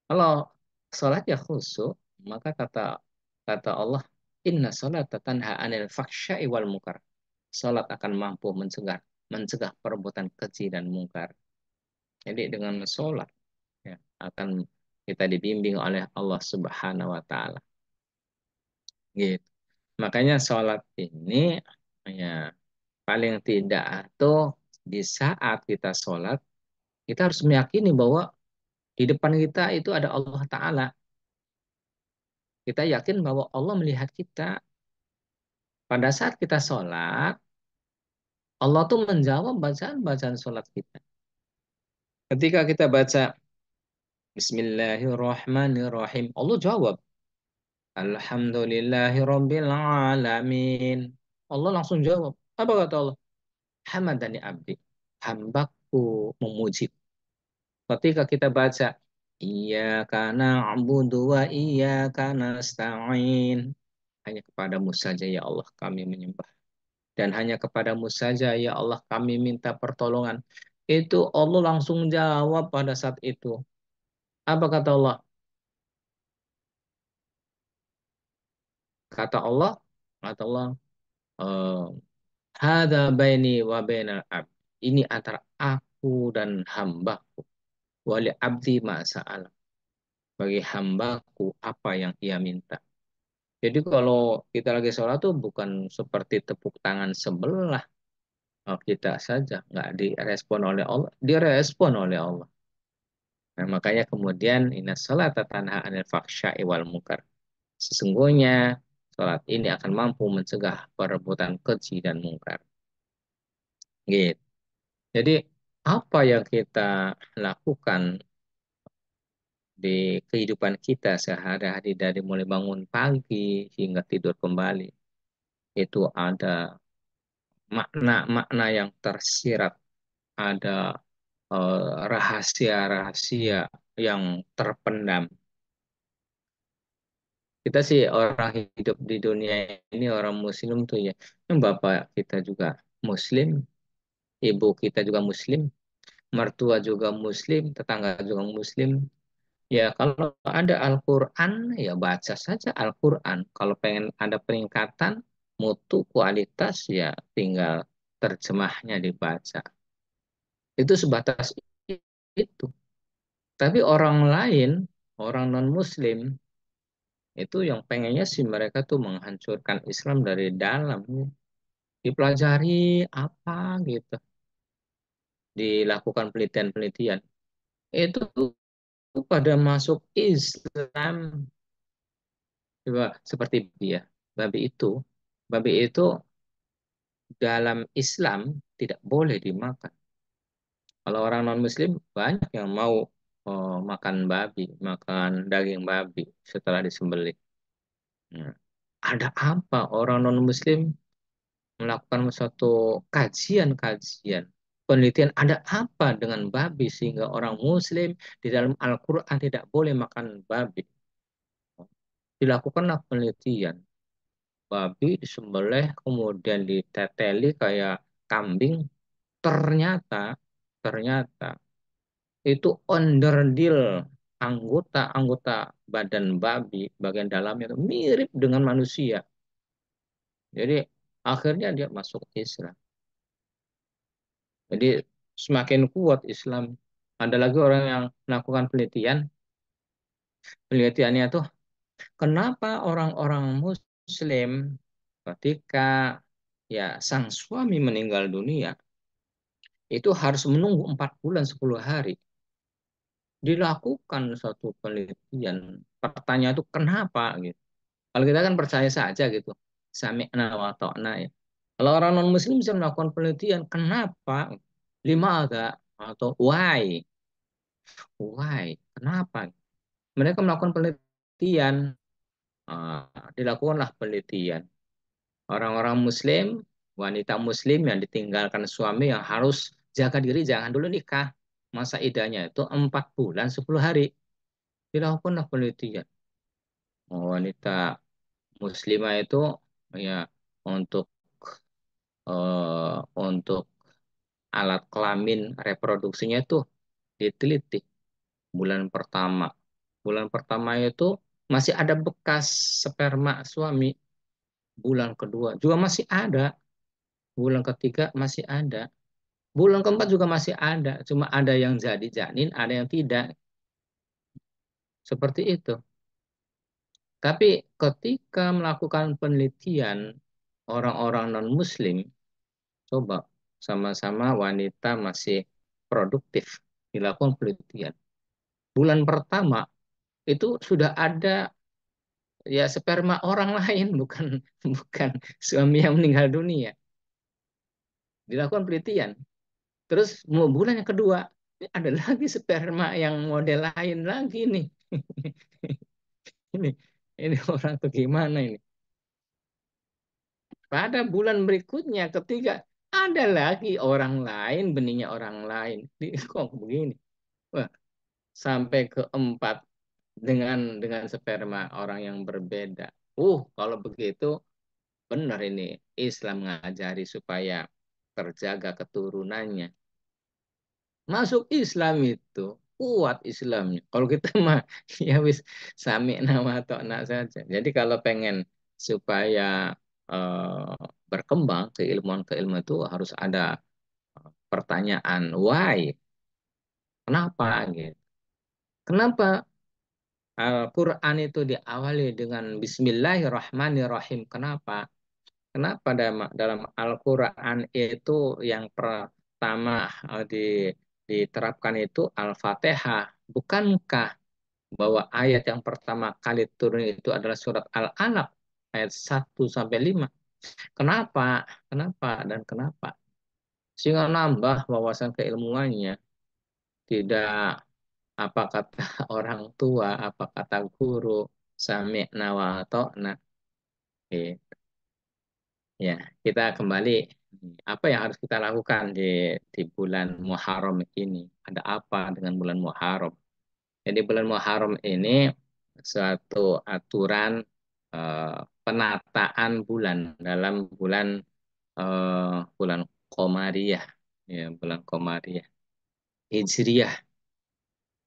Kalau sholat ya khusyuk, maka kata kata Allah, Inna sholat tanha anil faksya'i wal munkar. Sholat akan mampu mencegah mencegah perbuatan keji dan mungkar. Jadi dengan sholat, ya, akan kita dibimbing oleh Allah Subhanahu Wa Taala. Gitu. Makanya sholat ini, ya, paling tidak tuh di saat kita sholat kita harus meyakini bahwa di depan kita itu ada Allah Taala. Kita yakin bahwa Allah melihat kita pada saat kita sholat, Allah tuh menjawab bacaan-bacaan sholat kita. Ketika kita baca Bismillahirrahmanirrahim, Allah jawab. Alhamdulillahirabbil alamin. Allah langsung jawab. Apa kata Allah? Hamadani abdi. Hambaku memuji. Ketika kita baca Iyyaka na'budu wa iyyaka nasta'in. Hanya kepadamu saja ya Allah kami menyembah. Dan hanya kepadamu saja ya Allah kami minta pertolongan. Itu Allah langsung jawab pada saat itu. Apa kata Allah? Kata Allah, kata Allah, eh, Hada baini wa bainal abd. Ini antara aku dan hambaku. Wali abdi ma'asa'al. Bagi hambaku apa yang ia minta. Jadi kalau kita lagi sholat tuh bukan seperti tepuk tangan sebelah kita saja. Nggak direspon oleh Allah. Direspon oleh Allah. Nah, makanya kemudian inna sholata tanha anil fahsya'i wal munkar. Sesungguhnya sholat ini akan mampu mencegah perbuatan keji dan mungkar. Gitu. Jadi apa yang kita lakukan di kehidupan kita sehari-hari dari mulai bangun pagi hingga tidur kembali itu ada makna-makna yang tersirat, ada rahasia-rahasia yang terpendam. Kita sih orang hidup di dunia ini orang muslim tuh ya. Yang bapak kita juga muslim, ibu kita juga muslim, mertua juga muslim, tetangga juga muslim. Ya, kalau ada Al-Quran, ya baca saja Al-Quran. Kalau pengen ada peningkatan, mutu, kualitas, ya tinggal terjemahnya dibaca. Itu sebatas itu. Tapi orang lain, orang non-Muslim, itu yang pengennya sih mereka tuh menghancurkan Islam dari dalam. Dipelajari apa gitu. Dilakukan penelitian-penelitian. Itu pada masuk Islam. Coba seperti dia. Babi itu, babi itu dalam Islam tidak boleh dimakan. Kalau orang non-Muslim banyak yang mau makan babi, makan daging babi setelah disembelih. Nah, ada apa orang non-Muslim melakukan suatu kajian-kajian, penelitian ada apa dengan babi sehingga orang Muslim di dalam Al-Quran tidak boleh makan babi. Dilakukanlah penelitian. Babi disembelih kemudian diteteli kayak kambing ternyata ternyata itu onderdil anggota-anggota badan babi bagian dalamnya itu mirip dengan manusia. Jadi akhirnya dia masuk Islam. Jadi semakin kuat Islam. Ada lagi orang yang melakukan penelitiannya tuh kenapa orang-orang Muslim ketika ya sang suami meninggal dunia itu harus menunggu 4 bulan 10 hari. Dilakukan suatu penelitian. Pertanyaan itu kenapa gitu. Kalau kita kan percaya saja gitu. Sami'na wa ta'na ya. Kalau orang non muslim bisa melakukan penelitian, kenapa? Lima agak atau why? Why? Kenapa? Mereka melakukan penelitian. Dilakukanlah penelitian. Orang-orang muslim, wanita muslim yang ditinggalkan suami yang harus jaga diri, jangan dulu nikah. Masa idahnya itu 4 bulan 10 hari. Dilakukanlah penelitian. Wanita muslimah itu ya untuk untuk alat kelamin reproduksinya itu diteliti bulan pertama. Bulan pertama itu masih ada bekas sperma suami. Bulan kedua juga masih ada. Bulan ketiga masih ada. Bulan keempat juga masih ada. Cuma ada yang jadi janin, ada yang tidak. Seperti itu. Tapi ketika melakukan penelitian orang-orang non-muslim, coba sama-sama wanita masih produktif dilakukan penelitian. Bulan pertama itu sudah ada ya sperma orang lain, bukan bukan suami yang meninggal dunia. Dilakukan penelitian. Terus mau bulan yang kedua, ini ada lagi sperma yang model lain lagi nih. Ini ini orang tuh gimana ini? Pada bulan berikutnya ketiga ada lagi orang lain, benihnya orang lain. Kok begini? Wah, sampai keempat dengan sperma orang yang berbeda. Kalau begitu benar ini Islam ngajari supaya terjaga keturunannya. Masuk Islam itu kuat Islamnya. Kalau kita mah ya wis sami nama atau nak saja. Jadi kalau pengen supaya berkembang keilmuan itu harus ada pertanyaan why, kenapa gitu. Kenapa Al-Quran itu diawali dengan Bismillahirrahmanirrahim? Kenapa? Kenapa dalam Al-Quran itu yang pertama diterapkan itu Al-Fatihah? Bukankah bahwa ayat yang pertama kali turun itu adalah surat Al-Alaq ayat 1 sampai 5? Kenapa? Kenapa dan kenapa? Sehingga nambah wawasan keilmuannya. Tidak apa kata orang tua, apa kata guru, sami'na wa ata'na. Oke. Ya, kita kembali. Apa yang harus kita lakukan di bulan Muharram ini? Ada apa dengan bulan Muharram? Jadi bulan Muharram ini suatu aturan eh, penataan bulan dalam bulan Qamariyah, ya, bulan Qamariyah, Hijriyah.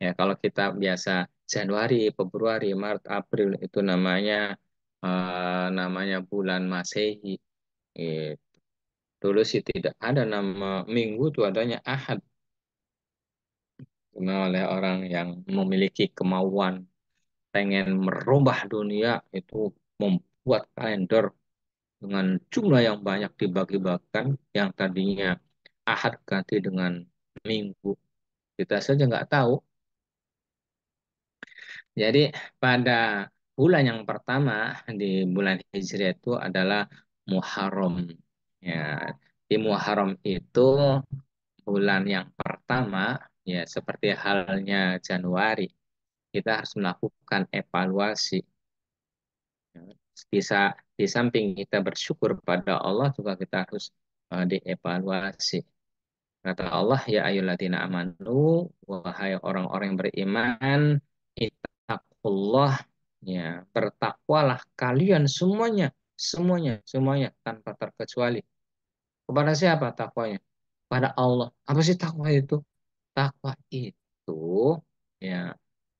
Ya, kalau kita biasa Januari, Februari, Maret, April itu namanya bulan Masehi. Eh, Dulu sih tidak ada nama minggu itu adanya Ahad. Cuma oleh orang yang memiliki kemauan pengen merubah dunia itu membuat kalender dengan jumlah yang banyak dibagi-bagikan yang tadinya Ahad ganti dengan Minggu. Kita saja nggak tahu. Jadi pada bulan yang pertama di bulan Hijriah itu adalah Muharram. Ya, di Muharram itu bulan yang pertama, ya seperti halnya Januari, kita harus melakukan evaluasi. Bisa di samping kita bersyukur pada Allah juga kita harus dievaluasi. Kata Allah, ya ayyuhalladzina amanu, wahai orang-orang yang beriman, ittaqullah, ya, bertakwalah kalian semuanya, semuanya, semuanya tanpa terkecuali. Kepada siapa takwanya? Pada Allah. Apa sih takwa itu? Takwa itu, ya,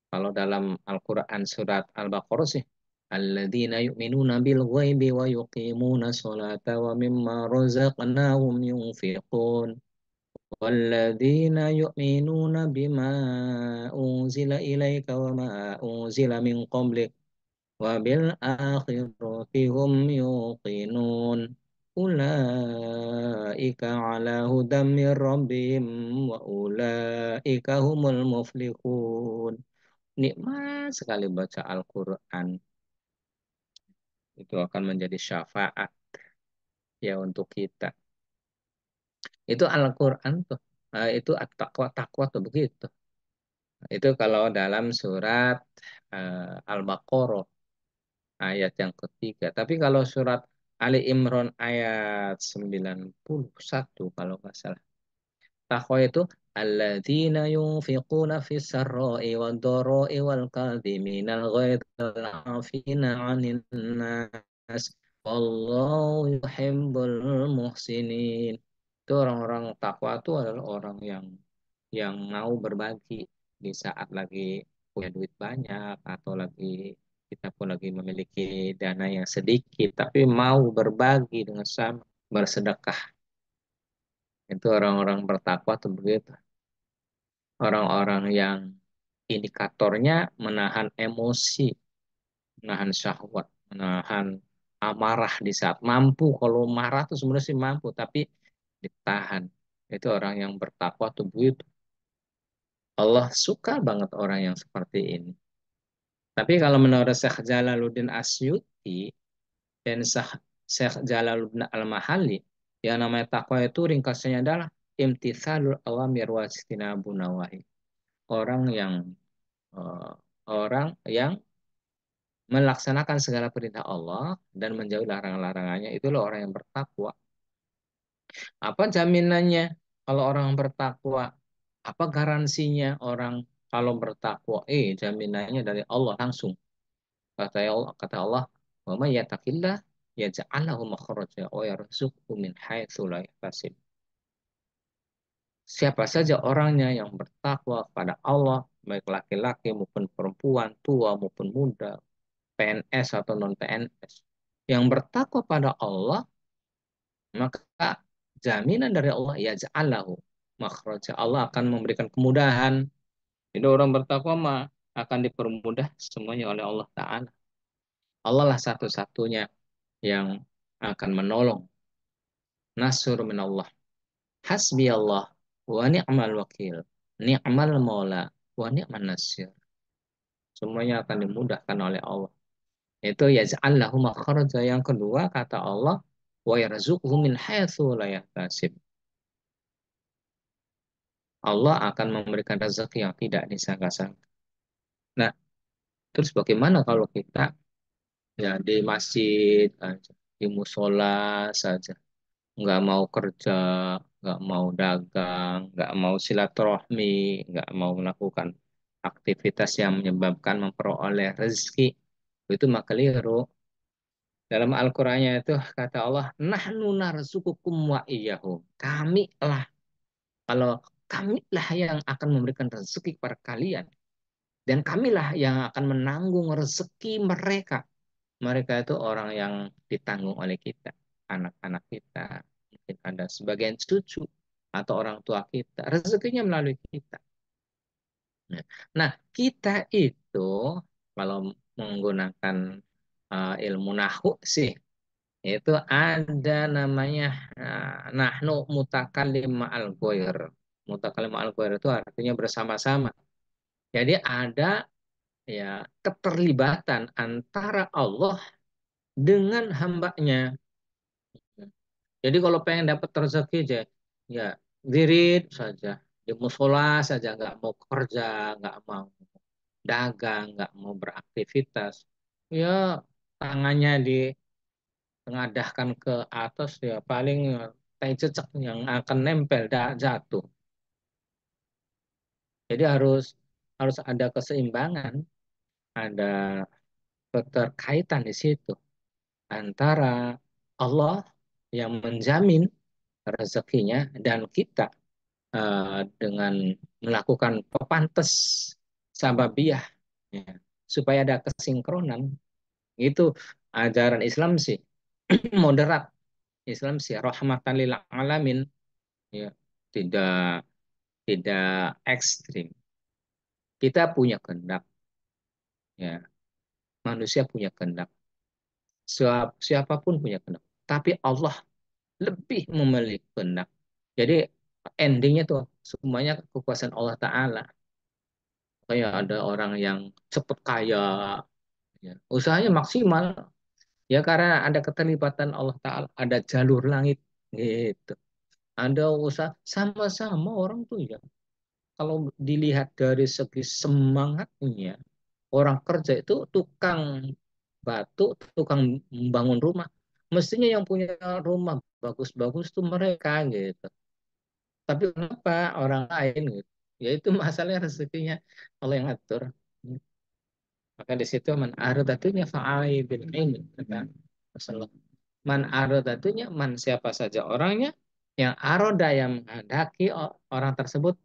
kalau dalam Al-Quran surat Al-Baqarah sih, alladzina yu'minuna bil ghaibi wa yuqimuna sholata wa mimma razaqnahum yunfiqun. والذين يؤمنون بما أنزل إليك وما أنزل من قبلك وبالآخرة هم يوقنون أولئك على هدى من ربهم وأولئك هم المفلحون. Nikmat sekali baca Al-Quran. Itu akan menjadi syafaat ya untuk kita. Itu Al-Quran tuh. Itu at-taqwa, takwa tuh begitu. Itu kalau dalam surat Al-Baqarah ayat yang ketiga. Tapi kalau surat Ali Imran ayat 91 kalau nggak salah. Takwa itu alladzina yunfiquna fis sarra'i wad dhara'i wal kadhiminal ghaidha wal 'afina 'anil nas wallahu yuhibbul muhsinin. Itu orang-orang takwa itu adalah orang yang mau berbagi di saat lagi punya duit banyak atau kita pun lagi memiliki dana yang sedikit tapi mau berbagi dengan sama, bersedekah. Itu orang-orang bertakwa tuh begitu. Orang-orang yang indikatornya menahan emosi, menahan syahwat, menahan amarah di saat mampu. Kalau marah tuh sebenarnya sih mampu, tapi ditahan. Itu orang yang bertakwa tuh begitu. Allah suka banget orang yang seperti ini. Tapi kalau menurut Syekh Jalaluddin Asyuti dan Syekh Jalaluddin Al-Mahalli, yang namanya takwa itu ringkasnya adalah imtithalul awamir wa ijtinabun nawahi. Orang yang eh, orang yang melaksanakan segala perintah Allah dan menjauhi larangan-larangannya, itulah orang yang bertakwa. Apa jaminannya kalau orang bertakwa? Apa garansinya orang kalau bertakwa? Jaminannya dari Allah langsung. Kata Allah, "Wa may yattaqillah yaj'al lahu makhraja wa yarzuqhu min haitsu la yahtasib." Siapa saja orangnya yang bertakwa kepada Allah, baik laki-laki maupun perempuan, tua maupun muda, PNS atau non PNS, yang bertakwa pada Allah, maka jaminan dari Allah ya ja'alahu makhraja. Allah akan memberikan kemudahan. Jadi orang bertakwa mah akan dipermudah semuanya oleh Allah Ta'ala. Allah lah satu-satunya yang akan menolong. Nasr min Allah. Hasbi Allah wa ni'mal wakil. Ni'mal maula wa ni'man nasir. Semuanya akan dimudahkan oleh Allah. Itu yaj'allahu makhraja. Yang kedua kata Allah, wa yarzuqhu min haitsu la yahtasib. Allah akan memberikan rezeki yang tidak disangka-sangka. Nah, terus bagaimana kalau kita ya di masjid aja, di musola saja, nggak mau kerja, nggak mau dagang, nggak mau silaturahmi, nggak mau melakukan aktivitas yang menyebabkan memperoleh rezeki, itu mah keliru. Dalam Al-Qur'annya itu kata Allah, nahnu narzukukum wa iyyahum. Kami lah, kalau kami lah yang akan memberikan rezeki kepada kalian. Dan kamilah yang akan menanggung rezeki mereka. Mereka itu orang yang ditanggung oleh kita, anak-anak kita, mungkin ada sebagian cucu atau orang tua kita. Rezekinya melalui kita. Nah, kita itu kalau menggunakan ilmu nahu sih, itu ada namanya nahnu mutakallim ma'al ghair. Mutakallim ma'al ghair itu artinya bersama-sama. Jadi ada ya keterlibatan antara Allah dengan hambanya. Jadi kalau pengen dapat rezeki aja, ya wirid saja, di musola saja, nggak mau kerja, nggak mau dagang, nggak mau beraktivitas, ya tangannya ditengadahkan ke atas, ya paling tai cecek yang akan nempel jatuh. Jadi harus harus ada keseimbangan, ada keterkaitan di situ antara Allah yang menjamin rezekinya dan kita dengan melakukan pepantes sababiyah ya, supaya ada kesinkronan. Itu ajaran Islam sih moderat. Islam sih rahmatan lil alamin, ya, tidak tidak ekstrim. Kita punya kehendak, ya, manusia punya kehendak, siapapun punya kehendak, tapi Allah lebih memiliki kehendak. Jadi endingnya tuh semuanya kekuasaan Allah Ta'ala. Kayak ada orang yang cepet kaya, ya, usahanya maksimal, ya karena ada keterlibatan Allah Ta'ala, ada jalur langit, gitu. Ada usaha, sama-sama orang tuh ya. Kalau dilihat dari segi semangatnya, orang kerja itu tukang batu, tukang membangun rumah. Mestinya yang punya rumah bagus-bagus tuh mereka gitu. Tapi kenapa orang lain gitu? Ya itu masalahnya rezekinya Allah yang atur. Maka di situ man aradatunya fa'alai bil ilmi. Kata Rasulullah. Man aradatunya, man siapa saja orangnya yang aroda yang menghendaki orang tersebut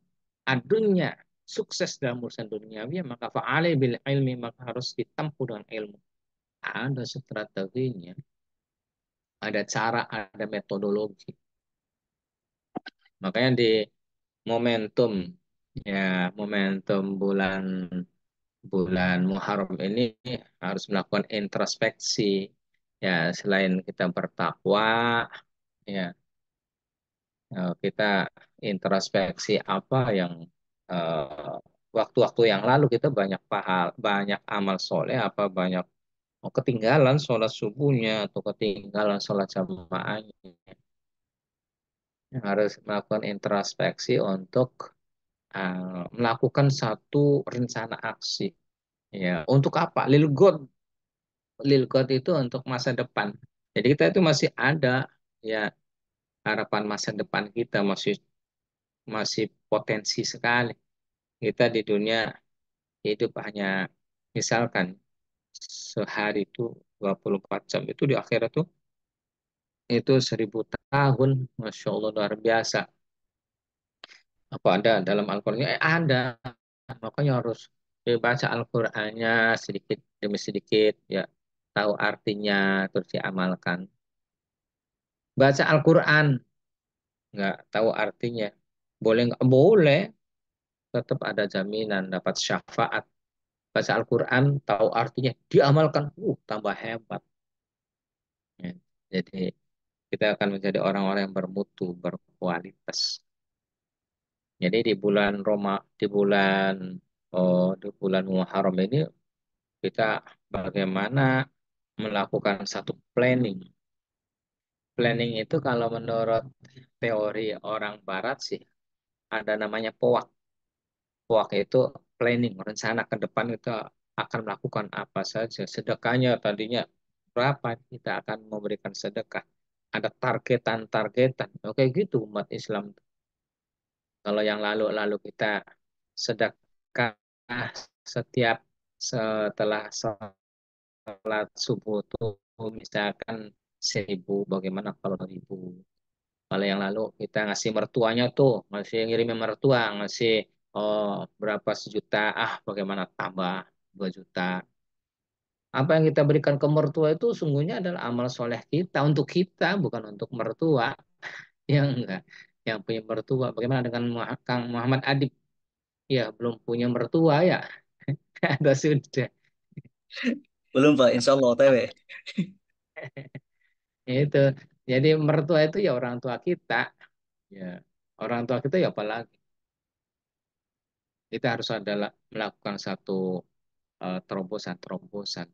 adunya sukses dalam urusan duniawi, maka fa'alai bil ilmi, maka harus ditempuh dengan ilmu. Ada strateginya, ada cara, ada metodologi. Makanya di momentum ya momentum bulan bulan Muharram ini harus melakukan introspeksi. Ya, selain kita bertakwa, ya, kita introspeksi apa yang waktu-waktu yang lalu kita banyak banyak amal soleh apa banyak ketinggalan sholat subuhnya atau ketinggalan sholat jamaahnya. Harus melakukan introspeksi untuk melakukan satu rencana aksi. Ya, untuk apa? Lil God itu untuk masa depan. Jadi kita itu masih ada ya harapan masa depan kita masih masih potensi sekali. Kita di dunia hidup hanya misalkan sehari itu 24 jam itu di akhirat tuh itu 1000 tahun. Masya Allah luar biasa. Apa ada dalam Al-Qurannya? Ada. Makanya harus dibaca Al-Qur'annya sedikit demi sedikit ya tahu artinya terus diamalkan. Baca Al-Qur'an nggak tahu artinya. Boleh nggak? Boleh. Tetap ada jaminan dapat syafaat. Baca Al-Qur'an tahu artinya diamalkan. Tambah hebat. Ya. Jadi kita akan menjadi orang-orang yang bermutu, berkualitas. Jadi di bulan Muharram ini kita bagaimana melakukan satu planning. Planning itu kalau menurut teori orang Barat sih ada namanya POAK. POAK itu planning, rencana ke depan kita akan melakukan apa saja. Sedekahnya tadinya berapa kita akan memberikan sedekah. Ada targetan-targetan. Oke gitu umat Islam. Kalau yang lalu-lalu kita sedekah setiap setelah sholat subuh tuh misalkan 1000, bagaimana kalau 1000? Kalau yang lalu kita ngasih mertuanya tuh, ngasih ngirimin mertua, ngasih oh, berapa sejuta, bagaimana tambah 2 juta. Apa yang kita berikan ke mertua itu sungguhnya adalah amal soleh kita untuk kita, bukan untuk mertua. Yang enggak, yang punya mertua. Bagaimana dengan Kang Muhammad Adib? Ya, belum punya mertua ya. Ada sudah. Belum Pak, insya Allah OTW. Itu. Jadi mertua itu ya orang tua kita. Ya, orang tua kita ya apalagi. Kita harus adalah melakukan satu terobosan-terobosan.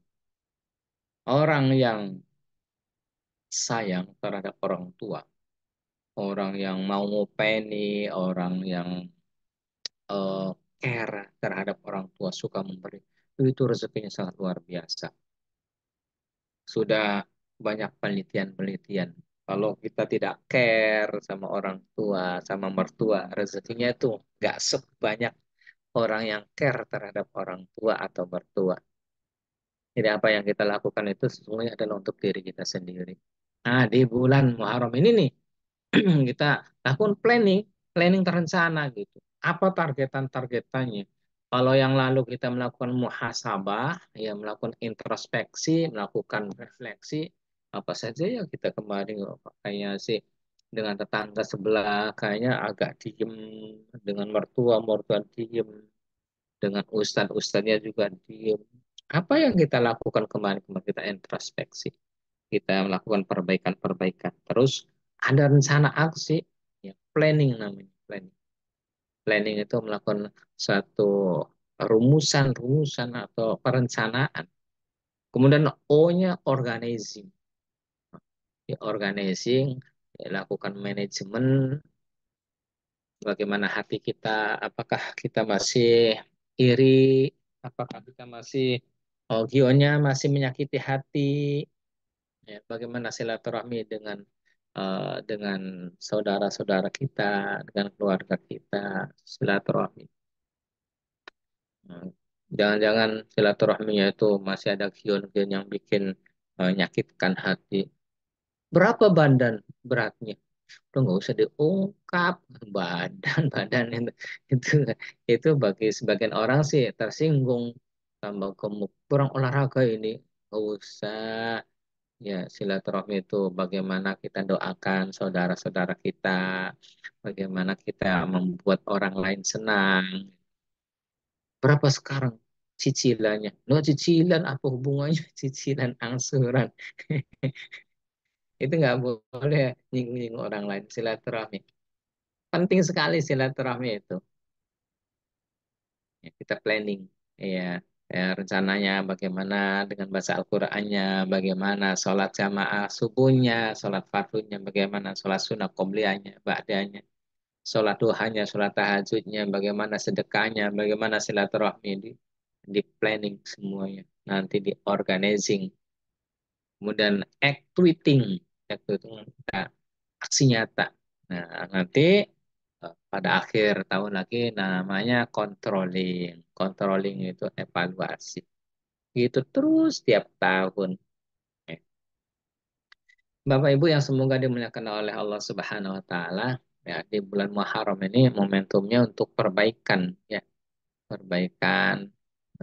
Orang yang sayang terhadap orang tua, orang yang mau ngopeni, orang yang eh, care terhadap orang tua, suka memberi, itu rezekinya sangat luar biasa. Sudah banyak penelitian-penelitian. Kalau kita tidak care sama orang tua, sama mertua, rezekinya itu nggak sebanyak orang yang care terhadap orang tua atau mertua. Jadi apa yang kita lakukan itu sesungguhnya adalah untuk diri kita sendiri. Nah, di bulan Muharram ini nih, kita lakukan planning, planning terencana gitu. Apa targetan-targetannya? Kalau yang lalu kita melakukan muhasabah, ya melakukan introspeksi, melakukan refleksi, apa saja yang kita kemarin kayaknya sih dengan tetangga sebelah kayaknya agak diem, dengan mertua diem, dengan ustadz-ustadznya juga diem. Apa yang kita lakukan kemarin kita introspeksi, kita melakukan perbaikan-perbaikan. Terus ada rencana aksi, ya, planning namanya, planning. Planning itu melakukan satu rumusan-rumusan atau perencanaan. Kemudian O-nya organizing. Ya, organizing, ya, lakukan manajemen, bagaimana hati kita, apakah kita masih iri, apakah kita masih, oh, gionnya masih menyakiti hati, ya, bagaimana silaturahmi dengan saudara-saudara kita, dengan keluarga kita, silaturahmi. Nah, jangan-jangan silaturahminya itu masih ada gion-gion yang bikin nyakitkan hati. Berapa badan beratnya? Udah nggak usah diungkap badan badan itu itu bagi sebagian orang sih tersinggung tambah gemuk kurang olahraga ini nggak usah. Ya, silaturahmi itu bagaimana kita doakan saudara-saudara kita, bagaimana kita membuat orang lain senang. Berapa sekarang cicilannya? No cicilan apa hubungannya cicilan angsuran? Itu nggak boleh nyinggung-nyinggung orang lain. Silaturahmi penting sekali silaturahmi itu. Kita planning, ya, rencananya bagaimana dengan baca Al-Qur'annya, bagaimana sholat jamaah subuhnya, sholat fardunya, bagaimana sholat sunnah qobliyahnya, ba'danya, sholat duhanya, sholat tahajudnya, bagaimana sedekahnya, bagaimana silaturahmi, di planning semuanya, nanti di organizing, kemudian acting, acting kita aksi nyata. Nah, nanti pada akhir tahun lagi namanya controlling. Controlling itu evaluasi. Gitu terus tiap tahun. Eh, Bapak Ibu yang semoga dimuliakan oleh Allah Subhanahu wa taala, ya di bulan Muharram ini momentumnya untuk perbaikan, ya, perbaikan,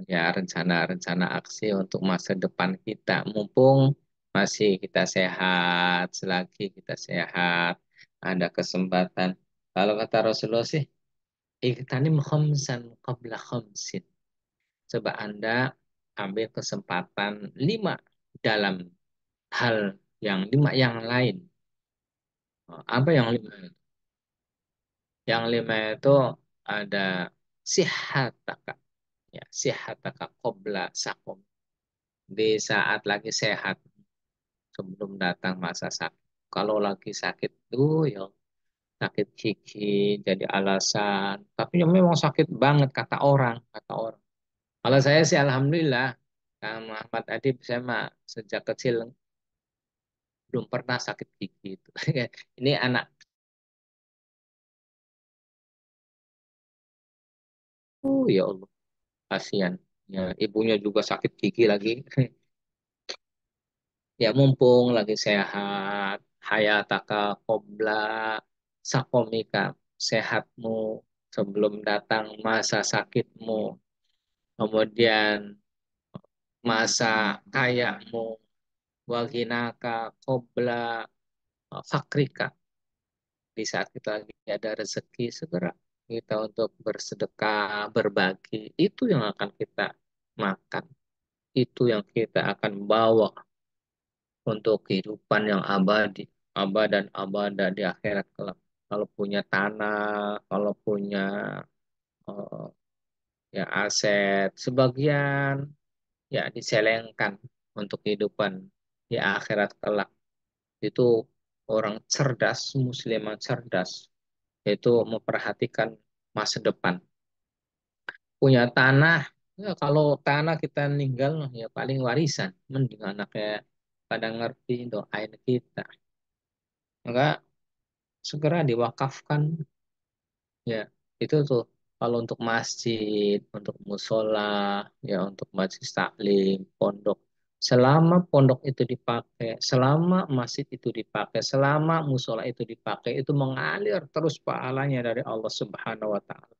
ya, rencana-rencana aksi untuk masa depan kita. Mumpung masih kita sehat, selagi kita sehat, ada kesempatan. Kalau kata Rasulullah sih, Iktanim khamsan qabla khamsin. Coba Anda ambil kesempatan lima dalam hal yang lima yang lain. Apa yang lima itu? Yang lima itu ada sihataka. Ya, sihataka qabla sakom. Di saat lagi sehat, sebelum datang masa sakit. Kalau lagi sakit tuh ya sakit gigi jadi alasan. Tapi ya memang sakit banget kata orang. Kalau saya sih alhamdulillah, Kang Muhammad Adib, saya mah sejak kecil belum pernah sakit gigi itu. Ini anak, ya Allah, kasihan. Ya, ibunya juga sakit gigi lagi. Ya mumpung lagi sehat, hayataka qobla sakomika, sehatmu sebelum datang masa sakitmu. Kemudian masa kayamu, waginaka qobla fakrika. Di saat kita lagi ada rezeki, segera kita untuk bersedekah, berbagi. Itu yang akan kita makan. Itu yang kita akan bawa untuk kehidupan yang abadi, abad dan abada di akhirat kelak. Kalau punya tanah, kalau punya eh, ya aset, sebagian ya diselengkan untuk kehidupan di akhirat kelak. Itu orang cerdas, muslim yang cerdas, yaitu memperhatikan masa depan. Punya tanah, ya kalau tanah kita ninggal, ya paling warisan. Mending anaknya pada ngerti doain kita. Maka segera diwakafkan, ya. Itu tuh kalau untuk masjid, untuk musola, ya untuk majelis taklim, pondok. Selama pondok itu dipakai, selama masjid itu dipakai, selama musola itu dipakai, itu mengalir terus pahalanya dari Allah Subhanahu wa taala.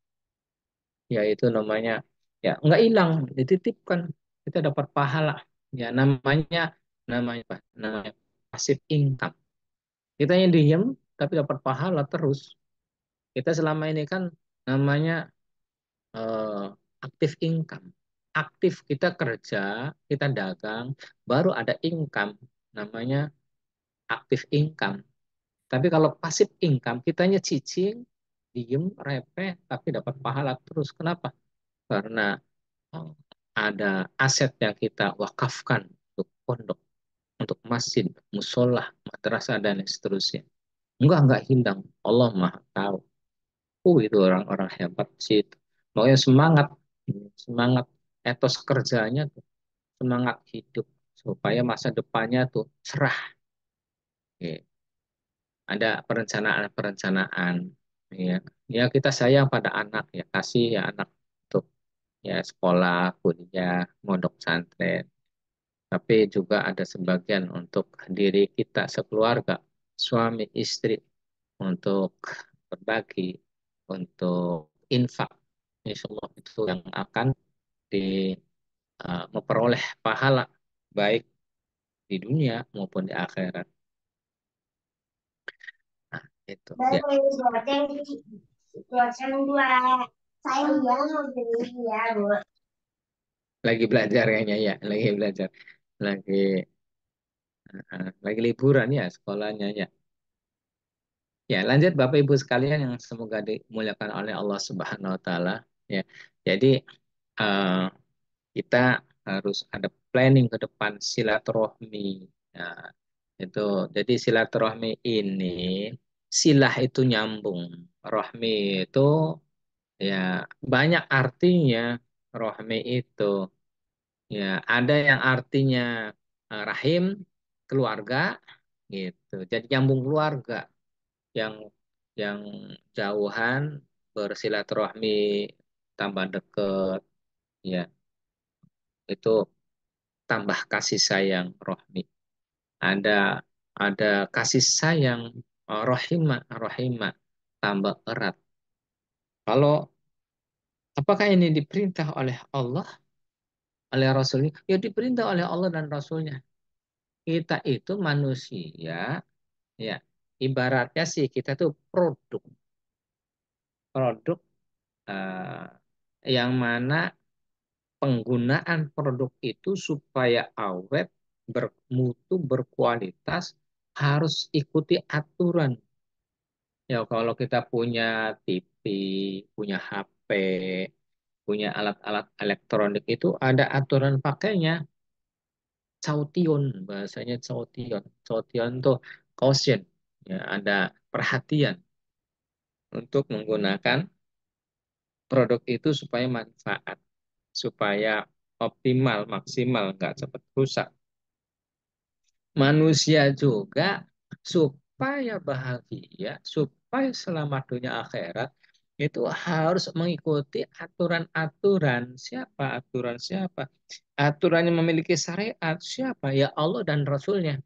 Ya itu namanya, ya nggak hilang, dititipkan, kita dapat pahala. Ya namanya, apa, namanya passive income. Kita yang diem tapi dapat pahala terus. Kita selama ini kan namanya eh, aktif income. Aktif kita kerja, kita dagang, baru ada income, namanya aktif income. Tapi kalau pasif income, kitanya cicing, diem, repeh, tapi dapat pahala terus. Kenapa? Karena oh, ada aset yang kita wakafkan untuk pondok, untuk masjid, musola, madrasah, dan seterusnya. Enggak hilang. Allah Maha tahu. Itu orang-orang hebat sih. Makanya semangat, semangat etos kerjanya tuh, semangat hidup supaya masa depannya tuh cerah. Ya. Ada perencanaan-perencanaan. Ya, ya kita sayang pada anak, ya kasih ya anak untuk ya sekolah, kuliah, mondok pesantren. Tapi juga ada sebagian untuk diri kita sekeluarga, suami, istri, untuk berbagi, untuk infak. Insya Allah itu yang akan memperoleh pahala baik di dunia maupun di akhirat. Nah, itu ya. Lagi belajar kayaknya ya, lagi belajar, lagi lagi liburan ya sekolahnya ya. Ya, lanjut Bapak Ibu sekalian yang semoga dimuliakan oleh Allah Subhanahu wa taala. Ya, jadi eh, kita harus ada planning ke depan silaturahmi. Nah, itu jadi silaturahmi ini silah itu nyambung, rohmi itu ya banyak artinya. Rohmi itu ya ada yang artinya rahim, keluarga gitu. Jadi nyambung keluarga yang yang jauhan bersilaturahmi tambah deket ya itu tambah kasih sayang rohmi. Ada ada kasih sayang rohimah tambah erat. Kalau apakah ini diperintah oleh Allah, oleh Rasulnya? Ya diperintah oleh Allah dan Rasulnya. Kita itu manusia, ya ibaratnya sih kita tuh produk eh, yang mana penggunaan produk itu supaya awet, bermutu, berkualitas harus ikuti aturan. Ya kalau kita punya TV, punya HP, punya alat-alat elektronik itu ada aturan pakainya. Caution, bahasanya caution. Caution tuh caution. Ya, ada perhatian untuk menggunakan produk itu supaya manfaat, supaya optimal, maksimal, nggak cepat rusak. Manusia juga supaya bahagia, supaya selamat dunia akhirat, itu harus mengikuti aturan-aturan. Siapa aturan siapa? Aturan yang memiliki syariat siapa? Ya Allah dan Rasulnya.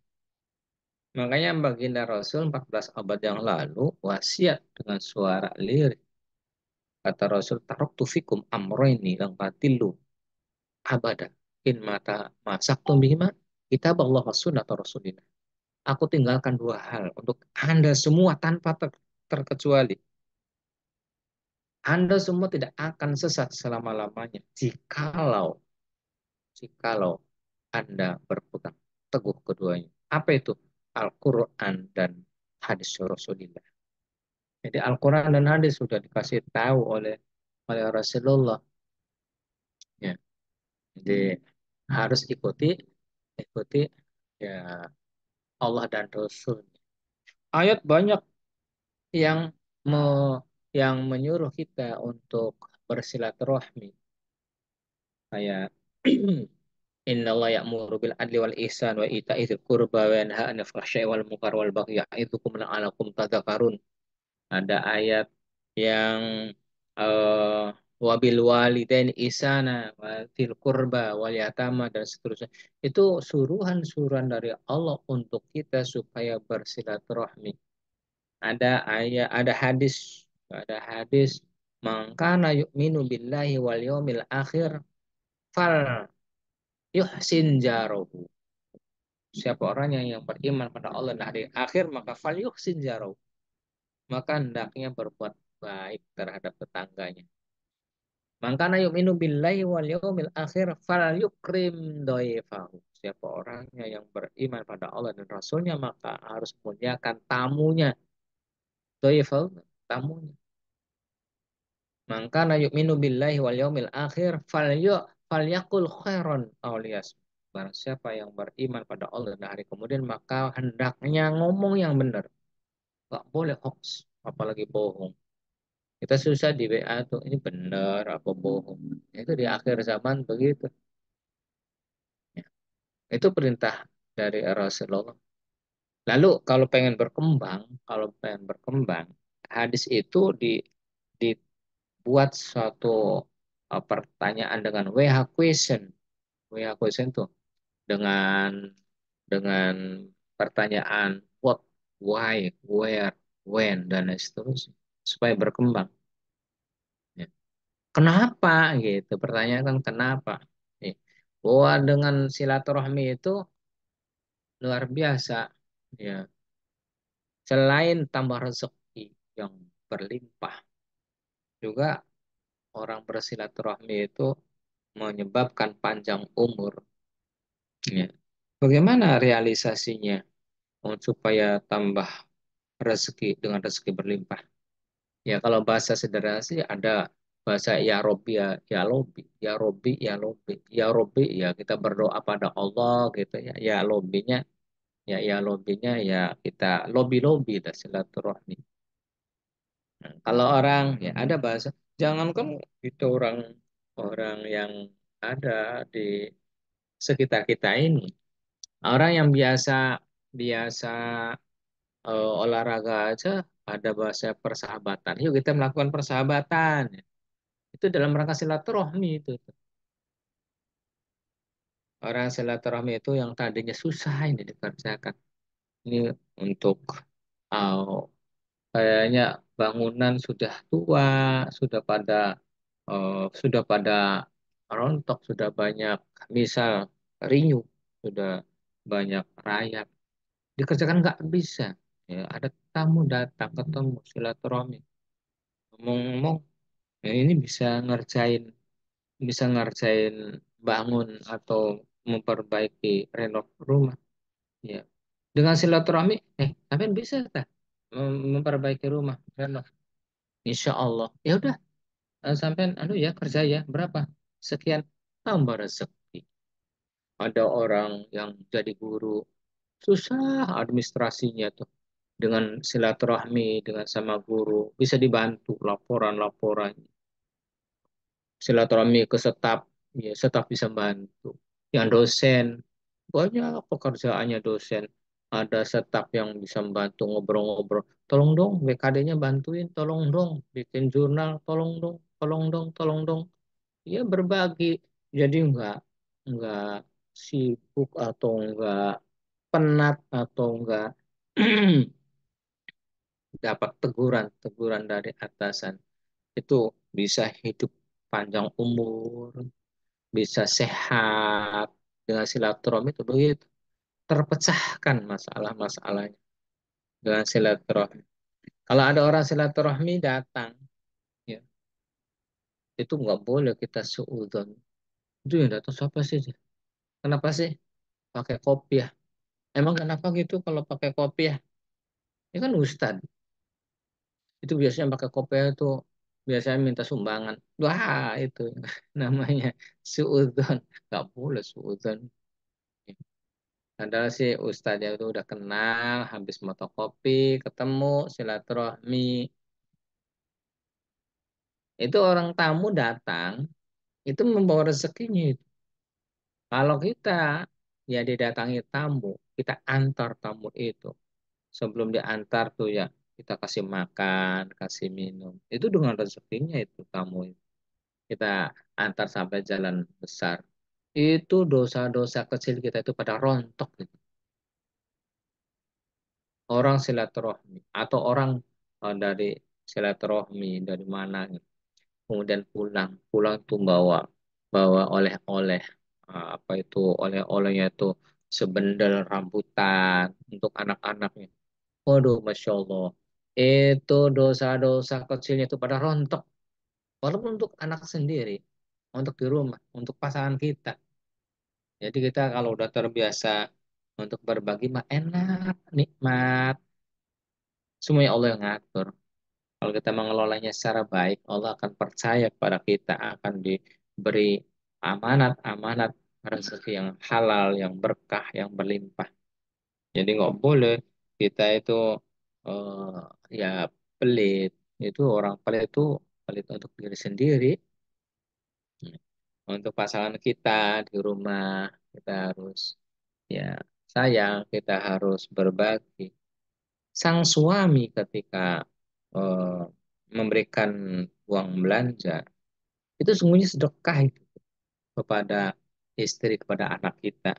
Makanya baginda Rasul 14 abad yang lalu wasiat dengan suara lirik. Kata Rasul, taraktu fikum amroini lang batillu abada. In mata masaktum bihima kitab Allah wa sunnah Rasulillah. Aku tinggalkan dua hal untuk Anda semua tanpa terkecuali. Anda semua tidak akan sesat selama-lamanya jikalau Anda berpegang teguh keduanya. Apa itu? Al-Quran dan hadis Rasulullah. Jadi Al-Quran dan hadis sudah dikasih tahu oleh Rasulullah. Ya. Jadi harus ikuti ya Allah dan Rasul. Ayat banyak yang me, yang menyuruh kita untuk bersilaturahmi. Kayak Inna Allah ya'muru bil adli wal ihsan wa ita'i dzil qurba wa yanha 'anil fahsya'i wal munkar wal baghi ya'idukum la'alakum tadhakkarun. Ada ayat yang eh, wabil walidain isana wa til qurba wal yatama dan seterusnya. Itu suruhan-suruhan dari Allah untuk kita supaya bersilaturahmi. Ada hadis mangkana yu'minu billahi wal yawmil akhir fal yuhsin jarahu. Siapa orang yang beriman pada Allah dan hari akhir maka fal yuhsin jarahu. Maka hendaknya berbuat baik terhadap tetangganya. Mangkana yu'minu billahi wal yawmil akhir fal yukrim doifahu. Siapa orangnya yang beriman pada Allah dan Rasulnya maka harus memuliakan tamunya. Doifahu, tamunya. Maka na yu'minu billahi wal yaumil akhir falyakul khairan aw liyasmut. Barang siapa yang beriman pada Allah dan hari kemudian maka hendaknya ngomong yang benar. Gak boleh hoax, apalagi bohong. Kita susah di WA tuh ini benar apa bohong. Itu di akhir zaman begitu. Ya, itu perintah dari Rasulullah. Lalu kalau pengen berkembang, hadis itu dibuat suatu pertanyaan dengan WH question. WH question tuh dengan dengan pertanyaan what, why, where, when dan lain seterusnya supaya berkembang. Ya. Kenapa gitu? Pertanyaan kan kenapa? Nih, bahwa dengan silaturahmi itu luar biasa. Ya, selain tambah rezeki yang berlimpah, juga orang bersilaturahmi itu menyebabkan panjang umur. Ya. Bagaimana realisasinya supaya tambah rezeki dengan rezeki berlimpah? Ya kalau bahasa sederhana sih ada bahasa ya Robbi ya, ya Robbi, ya Robbi, ya Robbi, ya Robbi, ya kita berdoa pada Allah gitu ya. Ya Robbinya, ya Robbinya ya kita lobby-lobby dah silaturahmi. Nah, kalau orang ya ada bahasa, jangankan itu orang orang yang ada di sekitar kita ini, orang yang biasa biasa olahraga aja ada bahasa persahabatan. Yuk kita melakukan persahabatan. Itu dalam rangka silaturahmi itu. Orang silaturahmi itu yang tadinya susah ini dikerjakan. Ini untuk uh, kayaknya bangunan sudah tua, sudah pada sudah pada rontok, sudah banyak misal riuh, sudah banyak rayap. Dikerjakan nggak bisa. Ya, ada tamu datang ketemu silaturahmi. Ngomong-ngomong, ya ini bisa ngerjain bangun atau memperbaiki renov rumah. Ya. Dengan silaturahmi, kalian bisa tak memperbaiki rumah renov? Insya Allah. Ya udah, sampean anu ya kerja ya berapa? Sekian, tambah rezeki. Ada orang yang jadi guru, susah administrasinya tuh. Dengan silaturahmi, dengan sama guru, bisa dibantu laporan-laporan. Silaturahmi ke staf, ya staf bisa bantu. Yang dosen, banyak pekerjaannya dosen. Ada staf yang bisa membantu ngobrol-ngobrol. Tolong dong, BKD-nya bantuin, tolong dong, bikin jurnal, tolong dong, tolong dong, tolong dong. Ya berbagi, jadi nggak sibuk atau nggak penat atau nggak dapat teguran dari atasan. Itu bisa hidup panjang umur, bisa sehat dengan silaturahmi itu begitu. Terpecahkan masalah-masalahnya dengan silaturahmi. Kalau ada orang silaturahmi datang, ya, itu nggak boleh kita suudzon. Itu yang datang siapa sih? Kenapa sih pakai kopi ya? Emang kenapa gitu kalau pakai kopi ya? Ini kan ustad. Itu biasanya pakai kopi itu biasanya minta sumbangan. Wah, itu namanya suudzon. Nggak boleh suudzon. Padahal sih ustadznya itu udah kenal, habis motokopi, ketemu, silaturahmi. Itu orang tamu datang, itu membawa rezekinya itu. Kalau kita ya didatangi tamu, kita antar tamu itu. Sebelum diantar tuh ya, kita kasih makan, kasih minum. Itu dengan rezekinya itu tamu itu. Kita antar sampai jalan besar. Itu dosa-dosa kecil kita itu pada rontok gitu. Orang silaturahmi atau orang dari silaturahmi dari mana gitu. Kemudian pulang tuh bawa bawa oleh-oleh. Apa itu oleh-olehnya itu sebendel rambutan untuk anak-anaknya. Waduh, masya Allah, itu dosa-dosa kecilnya itu pada rontok, walaupun untuk anak sendiri, untuk di rumah, untuk pasangan kita. Jadi kita kalau udah terbiasa untuk berbagi mah enak, nikmat, semuanya Allah yang ngatur. Kalau kita mengelolanya secara baik, Allah akan percaya kepada kita, akan diberi amanat-amanat rezeki yang halal, yang berkah, yang berlimpah. Jadi nggak boleh kita itu ya pelit. Itu orang pelit itu pelit untuk diri sendiri. Untuk pasangan kita di rumah, kita harus ya sayang, kita harus berbagi. Sang suami ketika eh, memberikan uang belanja, itu sungguhnya sedekah itu kepada istri, kepada anak kita.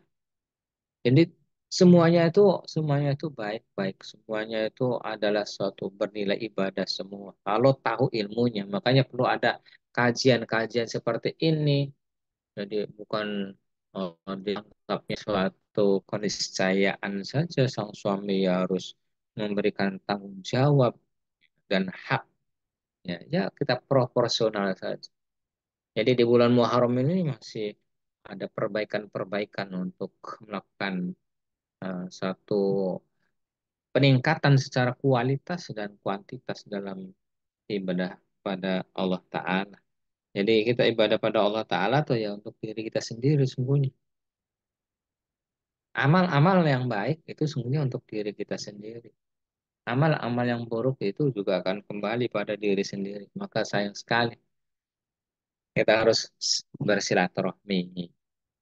Jadi semuanya itu baik-baik, semuanya itu adalah suatu bernilai ibadah semua. Kalau tahu ilmunya, makanya perlu ada kajian-kajian seperti ini. Jadi bukan dianggapnya suatu keniscayaan saja sang suami harus memberikan tanggung jawab dan hak. Ya, ya kita proporsional saja. Jadi di bulan Muharram ini masih ada perbaikan-perbaikan untuk melakukan satu peningkatan secara kualitas dan kuantitas dalam ibadah pada Allah Ta'ala. Jadi kita ibadah pada Allah Ta'ala tuh ya untuk diri kita sendiri sungguhnya. Amal-amal yang baik itu sungguhnya untuk diri kita sendiri. Amal-amal yang buruk itu juga akan kembali pada diri sendiri. Maka sayang sekali kita harus bersilaturahmi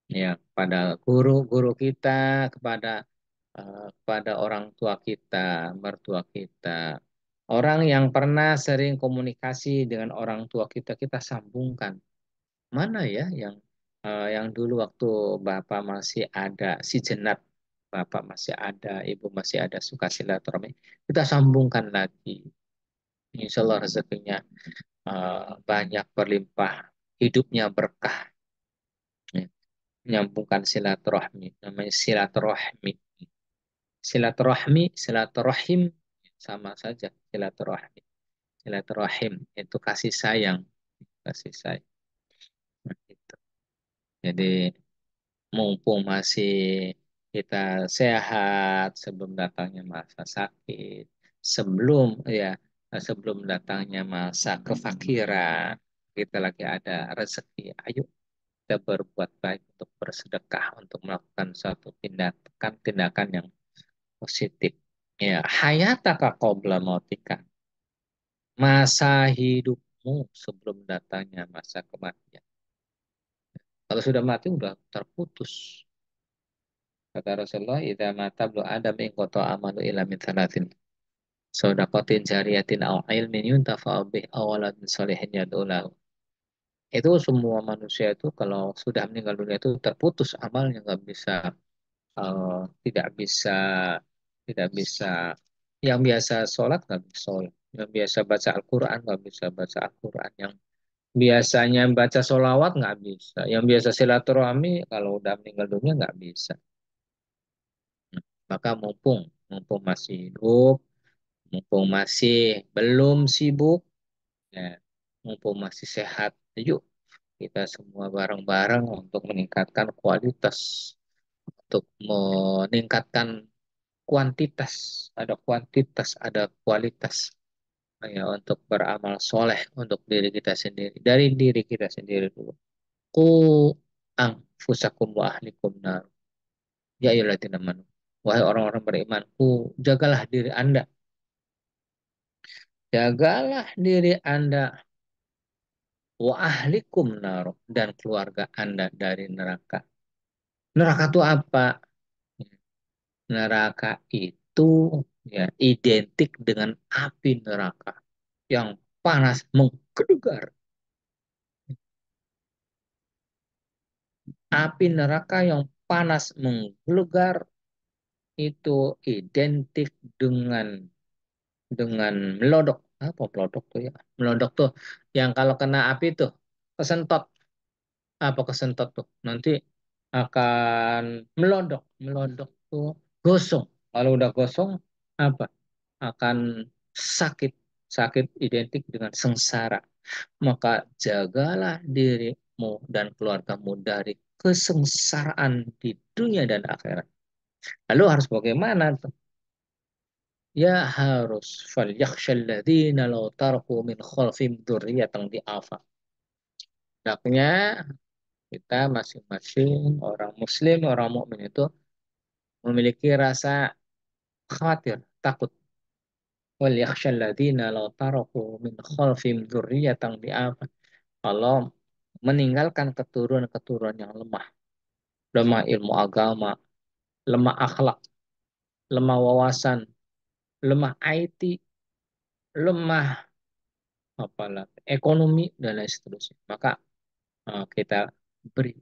ya pada guru-guru kita, kepada kepada orang tua kita, mertua kita. Orang yang pernah sering komunikasi dengan orang tua kita, kita sambungkan. Mana ya yang dulu waktu Bapak masih ada si Jenat, Bapak masih ada, Ibu masih ada, suka silaturahmi. Kita sambungkan lagi. Insya Allah rezekinya banyak berlimpah, hidupnya berkah. Ya. Menyambungkan silaturahmi, namanya silaturahmi. Silaturahim sama saja silaturahmi. Silaturahim itu kasih sayang, kasih sayang. Nah, gitu. Jadi mumpung masih kita sehat sebelum datangnya masa sakit, sebelum ya sebelum datangnya masa kefakiran, kita lagi ada rezeki. Ayo kita berbuat baik untuk bersedekah, untuk melakukan suatu tindakan yang positif. Ya, hayataka qabla mautika. Masa hidupmu sebelum datangnya masa kematian. Kalau sudah mati udah terputus. Kata Rasulullah, "Idza mata ibnu Adam in qata amalu ila min thalathin. Shadaqatin jariyatin aw ilmin yuntafa'u bih aw waladin shalihin yad'u lahu." Itu semua manusia itu kalau sudah meninggal dunia itu terputus amalnya, nggak bisa tidak bisa yang biasa sholat nggak bisa sholat, yang biasa baca Al-Quran nggak bisa baca Al-Quran, yang biasanya baca sholawat nggak bisa, yang biasa silaturahmi kalau udah meninggal dunia nggak bisa. Maka mumpung mumpung masih hidup, mumpung masih belum sibuk, ya, mumpung masih sehat, yuk kita semua bareng-bareng untuk meningkatkan kualitas, untuk meningkatkan kuantitas, ada kuantitas, ada kualitas, ya, untuk beramal soleh untuk diri kita sendiri, dari diri kita sendiri dulu. Ku anfusakum wa ahlikum nar. Ya ayyuhalladzina amanu. Wahai orang-orang beriman, jagalah diri Anda. Jagalah diri Anda wa ahlikum nar, dan keluarga Anda dari neraka. Neraka itu apa? Neraka itu ya identik dengan api neraka yang panas menggelegar. Api neraka yang panas menggelegar itu identik dengan melodok. Apa melodok tuh ya? Melodok tuh yang kalau kena api tuh kesentot. Apa kesentot tuh? Nanti akan melodok. Melodok tuh gosong. Kalau udah gosong apa? Akan sakit. Sakit identik dengan sengsara. Maka jagalah dirimu dan keluargamu dari kesengsaraan di dunia dan akhirat. Lalu harus bagaimana tuh? Ya harus falyakhshal ladzina law taraku min khalfihim dzurriyyatan di'afa. Hendaknya kita masing-masing orang muslim, orang mukmin itu memiliki rasa khawatir, takut. Wal yakhshal ladzina law taraku min khalfihim dzurriyyatan di'afa. Allah meninggalkan keturunan-keturunan yang lemah, lemah ilmu agama, lemah akhlak, lemah wawasan, lemah IT, lemah apalah ekonomi dan lain seterusnya. Maka kita beri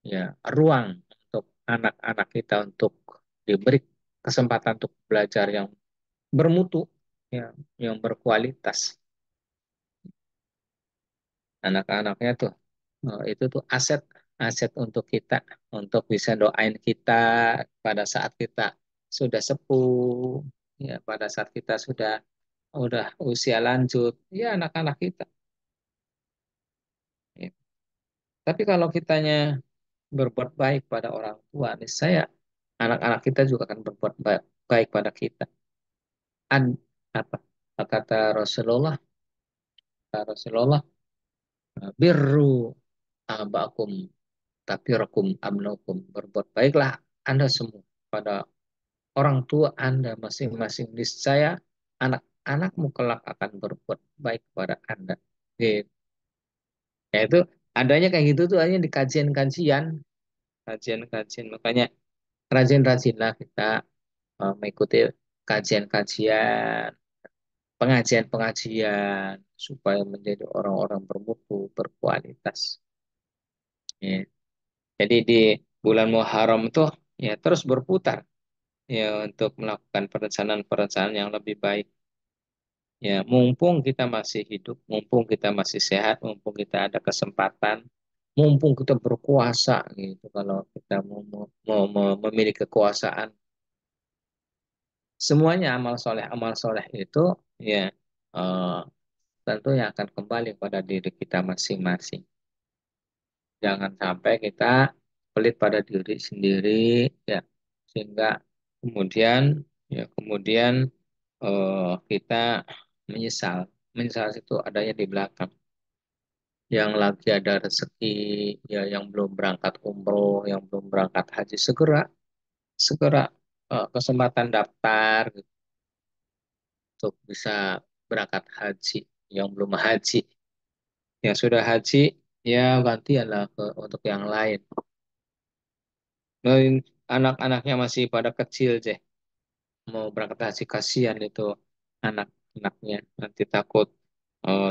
ya ruang untuk anak-anak kita untuk diberi kesempatan untuk belajar yang bermutu, ya, yang berkualitas. Anak-anaknya tuh itu tuh aset aset untuk kita, untuk bisa doain kita pada saat kita sudah sepuh, ya pada saat kita udah usia lanjut, ya anak-anak kita. Ya. Tapi kalau kitanya berbuat baik pada orang tua, saya anak-anak kita juga akan berbuat baik pada kita. An, apa kata Rasulullah? Kata Rasulullah, Birru abakum tapirakum abnakum. Berbuat baiklah Anda semua pada orang tua Anda masing-masing. Niscaya anak-anakmu kelak akan berbuat baik kepada Anda. Gitu. Ya itu adanya kayak gitu tuh hanya di kajian-kajian, kajian-kajian. Makanya rajin-rajinlah kita mengikuti kajian-kajian, pengajian-pengajian supaya menjadi orang-orang bermutu, berkualitas. Ya. Jadi di bulan Muharram tuh ya terus berputar ya untuk melakukan perencanaan-perencanaan yang lebih baik. Ya, mumpung kita masih hidup, mumpung kita masih sehat, mumpung kita ada kesempatan, mumpung kita berkuasa gitu. Kalau kita memiliki kekuasaan, semuanya amal soleh itu ya eh, tentunya akan kembali pada diri kita masing-masing. Jangan sampai kita pelit pada diri sendiri, ya, sehingga kemudian kemudian kita menyesal. Menyesal itu adanya di belakang. Yang lagi ada rezeki, ya, yang belum berangkat umroh, yang belum berangkat haji, segera segera kesempatan daftar gitu, untuk bisa berangkat haji. Yang belum haji, yang sudah haji, ya gantianlah untuk yang lain. Nah, anak-anaknya masih pada kecil, Ceh. Mau berangkat haji, kasihan itu anak-anaknya. Nanti takut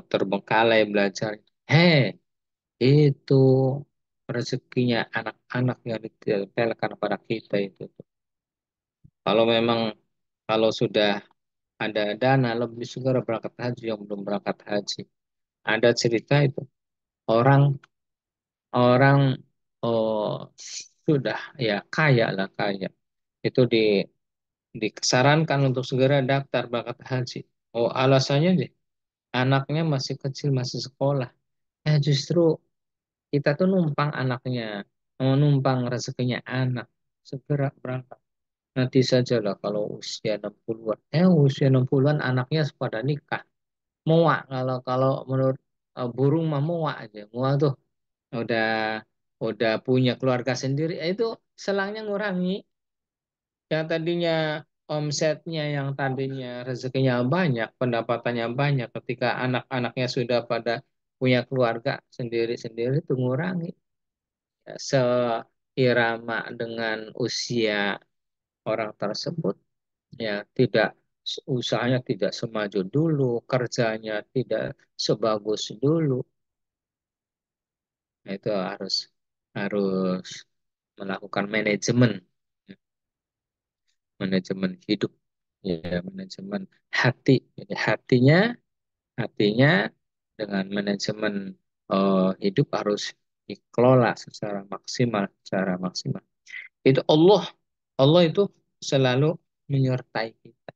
terbengkalai belajar. Heh, itu rezekinya anak-anak yang ditempelkan pada kita itu. Kalau memang kalau sudah ada dana, lebih segera berangkat haji yang belum berangkat haji. Ada cerita itu orang orang oh, sudah ya kaya lah, kaya itu disarankan untuk segera daftar berangkat haji. Oh, alasannya deh, anaknya masih kecil, masih sekolah. Justru kita tuh numpang anaknya, numpang rezekinya anak. Segera berangkat. Nanti sajalah kalau usia 60-an. Usia 60-an anaknya pada nikah. Muak kalau kalau menurut burung mah muak aja. Muak tuh udah udah punya keluarga sendiri. Itu selangnya ngurangi. Yang tadinya omsetnya, yang tadinya rezekinya banyak, pendapatannya banyak, ketika anak-anaknya sudah pada punya keluarga sendiri-sendiri itu ngurangi. Ya, seirama dengan usia orang tersebut, ya tidak, usahanya tidak semaju dulu, kerjanya tidak sebagus dulu. Nah, itu harus harus melakukan manajemen, manajemen hidup, ya, manajemen hati. Jadi hatinya dengan manajemen hidup harus dikelola secara maksimal. Itu Allah itu selalu menyertai kita.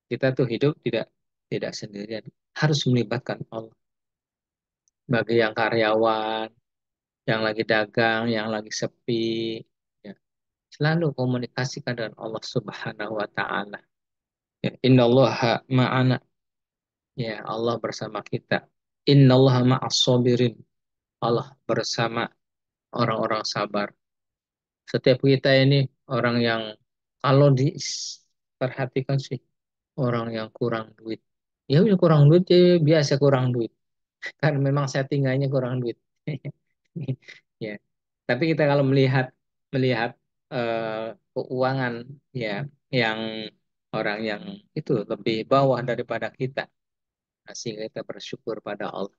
Kita tuh hidup tidak tidak sendirian, harus melibatkan Allah. Bagi yang karyawan, yang lagi dagang, yang lagi sepi, ya, selalu komunikasikan dengan Allah Subhanahu wa taala. Ya, innallaha ma'ana. Ya, Allah bersama kita. Innallaha ma'as sabirin. Allah bersama orang-orang sabar. Setiap kita ini orang yang kalau diperhatikan sih orang yang kurang duit. Ya udah kurang duit, ya biasa kurang duit. Kan memang settingannya kurang duit. Ya. Tapi kita kalau melihat melihat keuangan, ya, yang orang yang itu lebih bawah daripada kita, nah, sehingga kita bersyukur pada Allah.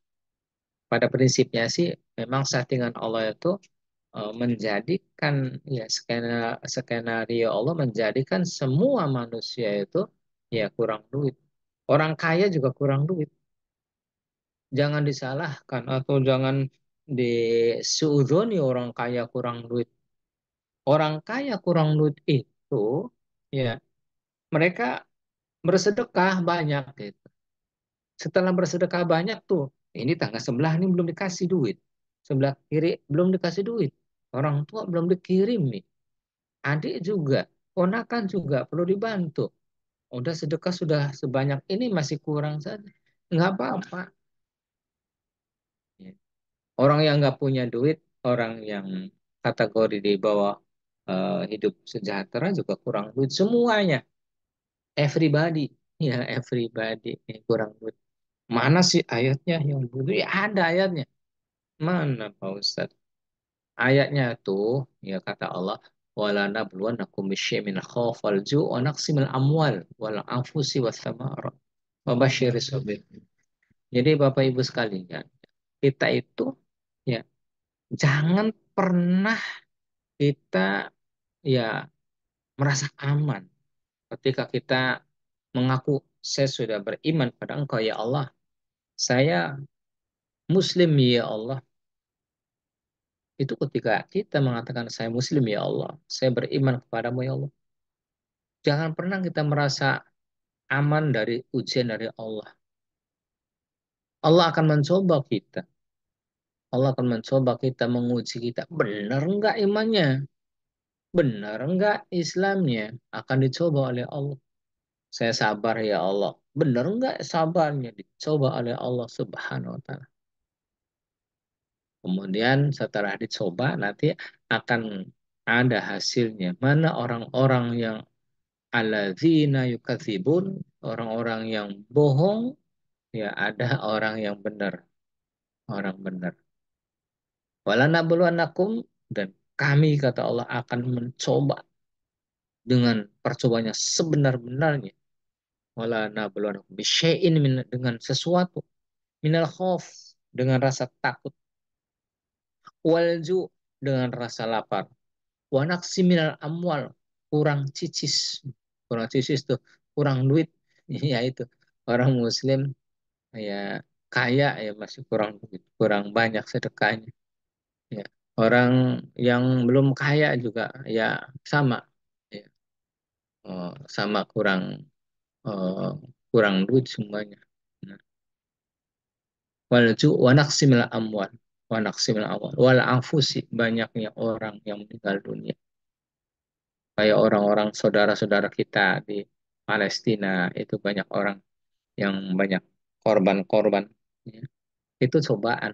Pada prinsipnya sih memang settingan Allah itu menjadikan, ya, skenario Allah menjadikan semua manusia itu ya kurang duit. Orang kaya juga kurang duit. Jangan disalahkan atau jangan disuudoni orang kaya kurang duit. Orang kaya kurang duit itu, ya, mereka bersedekah banyak gitu. Setelah bersedekah banyak tuh, ini tangga sebelah ini belum dikasih duit. Sebelah kiri belum dikasih duit. Orang tua belum dikirim nih. Adik juga, ponakan juga perlu dibantu. Udah sedekah sudah sebanyak ini masih kurang saja. Nggak apa-apa. Orang yang nggak punya duit, orang yang kategori di bawah hidup sejahtera juga kurang duit. Semuanya, everybody, ya everybody kurang duit. Mana sih ayatnya yang duit? Ya, ada ayatnya. Mana Pak Ustadz? Ayatnya tuh, ya kata Allah, wala nabluwannakum bisyai'in min khawfal ju' wa naqsimil amwal wal anfusi was thamarat wa basyiris sabirin. Jadi Bapak Ibu sekalian, kita itu ya jangan pernah kita ya merasa aman ketika kita mengaku saya sudah beriman pada Engkau ya Allah, saya Muslim ya Allah. Itu ketika kita mengatakan saya Muslim ya Allah, saya beriman kepadamu ya Allah. Jangan pernah kita merasa aman dari ujian dari Allah. Allah akan mencoba kita. Allah akan mencoba kita, menguji kita. Benar enggak imannya? Benar enggak Islamnya? Akan dicoba oleh Allah. Saya sabar ya Allah. Benar enggak sabarnya? Dicoba oleh Allah Subhanahu wa Ta'ala. Kemudian setelah dicoba nanti akan ada hasilnya. Mana orang-orang yang alladzina yukadzibun, orang-orang yang bohong, ya ada orang yang benar, orang benar. Walanabluwannakum, dan kami kata Allah akan mencoba dengan percobanya sebenar-benarnya. Walanabluwannakum bisyai'in dengan sesuatu minal khauf, dengan rasa takut, walju, dengan rasa lapar, wanaksi minal amwal, kurang cicis, kurang cicis tuh kurang duit. Ya itu orang muslim ya kaya ya masih kurang duit, kurang banyak sedekahnya. Ya. Orang yang belum kaya juga ya sama, ya, sama eh, kurang duit semuanya. Nah, walju wanaksimil amwal, wanaksimil amwal, wal anfusi, banyaknya orang yang meninggal dunia. Kayak orang-orang saudara-saudara kita di Palestina itu banyak orang yang banyak korban-korban. Ya. Itu cobaan,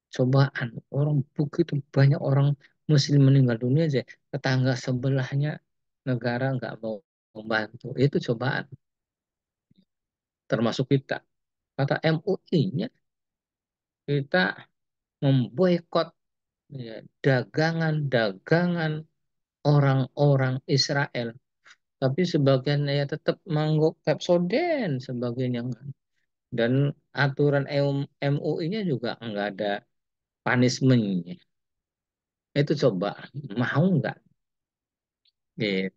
cobaan orang begitu banyak orang Muslim meninggal dunia aja, tetangga sebelahnya negara nggak mau membantu, itu cobaan termasuk kita. Kata MUI-nya kita memboikot ya, dagangan-dagangan orang-orang Israel, tapi sebagian ya tetap mangguk Pepsodent sebagian yang, dan aturan MUI-nya juga nggak ada punishment-nya. Itu coba mau nggak? Gitu.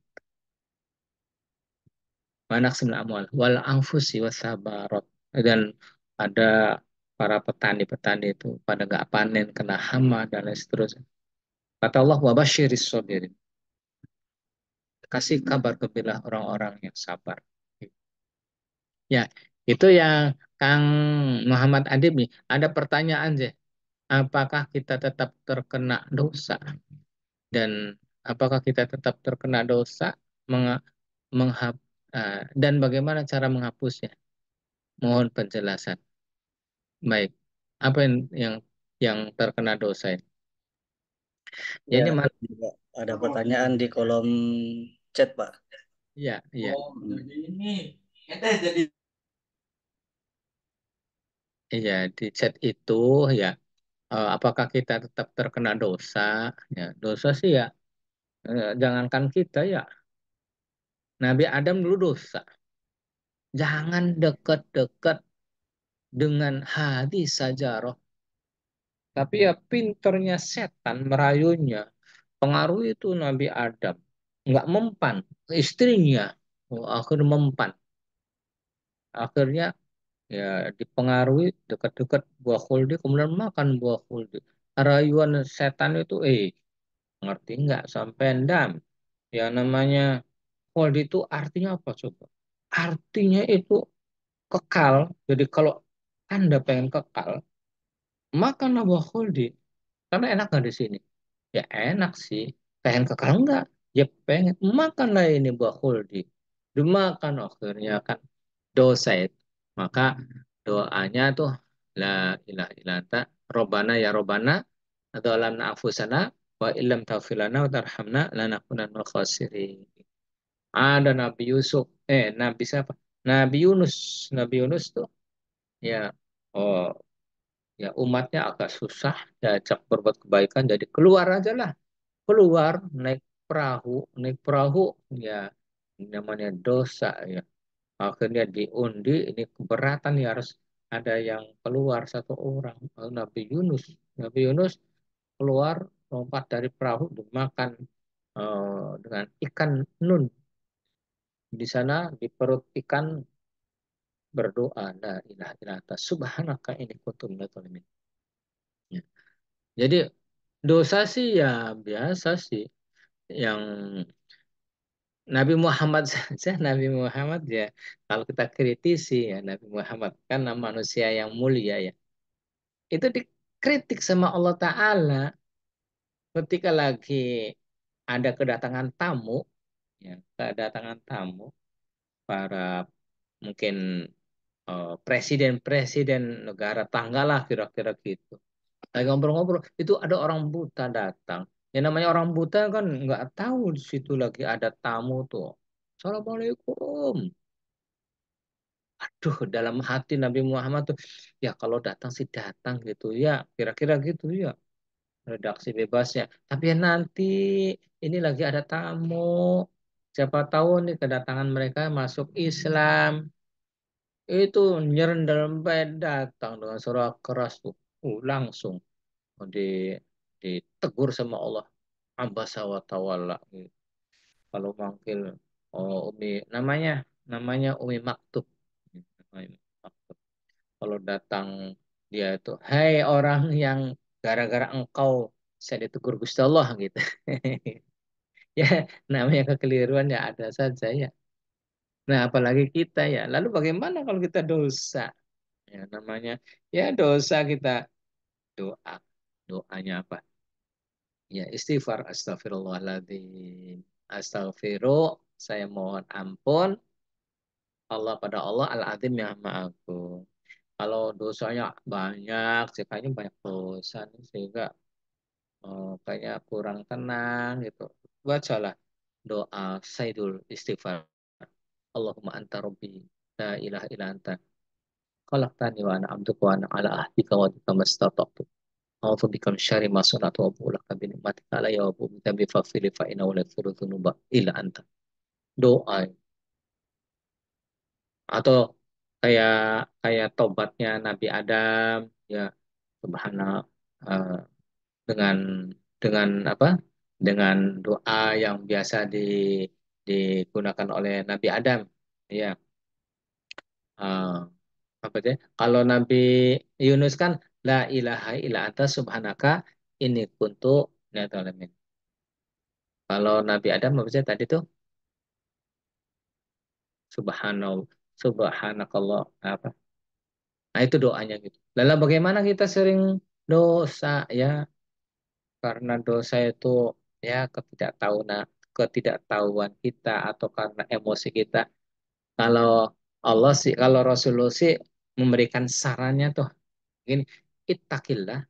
Manaksimul amwal wal anfusi wasabarot, dan ada para petani-petani itu pada nggak panen kena hama dan lain seterusnya. Kata Allah wabashiris sabirin, kasih kabar gembira orang-orang yang sabar. Ya, itu yang Kang Muhammad Adib nih. Ada pertanyaan sih, apakah kita tetap terkena dosa, dan apakah kita tetap terkena dosa mengha- menghap dan bagaimana cara menghapusnya? Mohon penjelasan. Baik. Apa yang terkena dosa ini? Ya Ya, ini juga ada pertanyaan di kolom chat, Pak. ya, ya, Oh, jadi ini. ya di chat itu ya, apakah kita tetap terkena dosa? Ya, dosa sih ya, jangankan kita ya, Nabi Adam dulu dosa. Jangan dekat-dekat dengan hadis sajarah. Tapi ya pinternya setan merayunya. Pengaruh itu Nabi Adam. Nggak mempan. Istrinya. Oh, akhirnya mempan. Akhirnya ya dipengaruhi dekat-dekat buah khuldi. Kemudian makan buah khuldi. Rayuan setan itu, ngerti nggak sampai ndam. Yang namanya khuldi itu artinya apa coba? Artinya itu kekal. Jadi kalau Anda pengen kekal, makanlah buah khuldi. Karena enak nggak di sini? Ya enak sih. Pengen kekal nggak? Ya pengen. Makanlah ini buah khuldi. Dimakan akhirnya kan dosa itu. Maka doanya tuh la ilaha illa anta robbana ya robbana atau alamna anfusana wa illam taghfir lana wa tarhamna lanakunanna minal khasirin. Ada Nabi Yusuf, Nabi siapa? Nabi Yunus. Nabi Yunus tuh ya, oh ya, umatnya agak susah diajak berbuat kebaikan, jadi keluar aja lah, keluar naik perahu, ya namanya dosa ya. Akhirnya diundi, ini keberatan ya, harus ada yang keluar satu orang. Nabi Yunus, Nabi Yunus keluar, lompat dari perahu, dimakan dengan ikan nun. Di sana di perut ikan berdoa, la ilaha illa anta subhanaka inni kuntu minadz dzalimin. Ya. Jadi dosa sih ya biasa sih, yang Nabi Muhammad saja, Nabi Muhammad ya, kalau kita kritisi ya, Nabi Muhammad kan manusia yang mulia ya, itu dikritik sama Allah Ta'ala ketika lagi ada kedatangan tamu, ya, kedatangan tamu, para mungkin presiden-presiden negara tangga lah kira-kira gitu. Lagi ngobrol-ngobrol, itu ada orang buta datang. Yang namanya orang buta kan nggak tahu di situ lagi ada tamu tuh. Assalamualaikum. Aduh, dalam hati Nabi Muhammad tuh, ya kalau datang sih datang gitu ya, kira-kira gitu ya. Redaksi bebasnya. Tapi ya nanti ini lagi ada tamu. Siapa tahu nih kedatangan mereka masuk Islam. Itu nyerendel datang dengan suara keras tuh. Langsung di ditegur sama Allah. Abasa wa tawalla. Kalau manggil, oh Umi, namanya Umi Maktub. Namanya Maktub. Kalau datang dia itu, hai orang yang gara-gara engkau saya ditegur Gusti Allah gitu. Ya, namanya kekeliruan ya ada saja ya. Nah, apalagi kita ya. Lalu bagaimana kalau kita dosa? Ya, namanya ya dosa kita doa. Doanya apa? Ya, istighfar, astagfirullahaladzim. Astagfiru, saya mohon ampun Allah pada Allah Al-Azim yang Maha Agung. Kalau dosanya banyak, sih kayaknya banyak dosa nih, sehingga kayaknya kurang tenang gitu. Bacalah doa Sayyidul Istighfar. Allahumma anta rabbi, la ilaha illa anta. Khalaqtani wa ana abduka wa ana ala ahdika wa bika mastata'tu. A'udzu bika min syarri ma sana'tu wa abu'u laka bi ni'matika alayya wa abu'u bi dhanbi faghfirli fa innahu la yaghfiru dzunuba illa anta. Doa atau kayak kayak tobatnya Nabi Adam ya, subhana eh, dengan apa, dengan doa yang biasa digunakan oleh Nabi Adam ya, eh, apa sih, kalau Nabi Yunus kan la ilaha illa anta subhanaka ini kuntu minadz dzalimin. Kalau Nabi Adam apa sih tadi tuh, subhanallah, subhanakallah apa, nah itu doanya gitu. Lalu bagaimana kita sering dosa ya, karena dosa itu ya ketidaktahuan kita atau karena emosi kita. Kalau Allah sih, kalau Rasulullah sih memberikan sarannya tuh gini, ittaqillah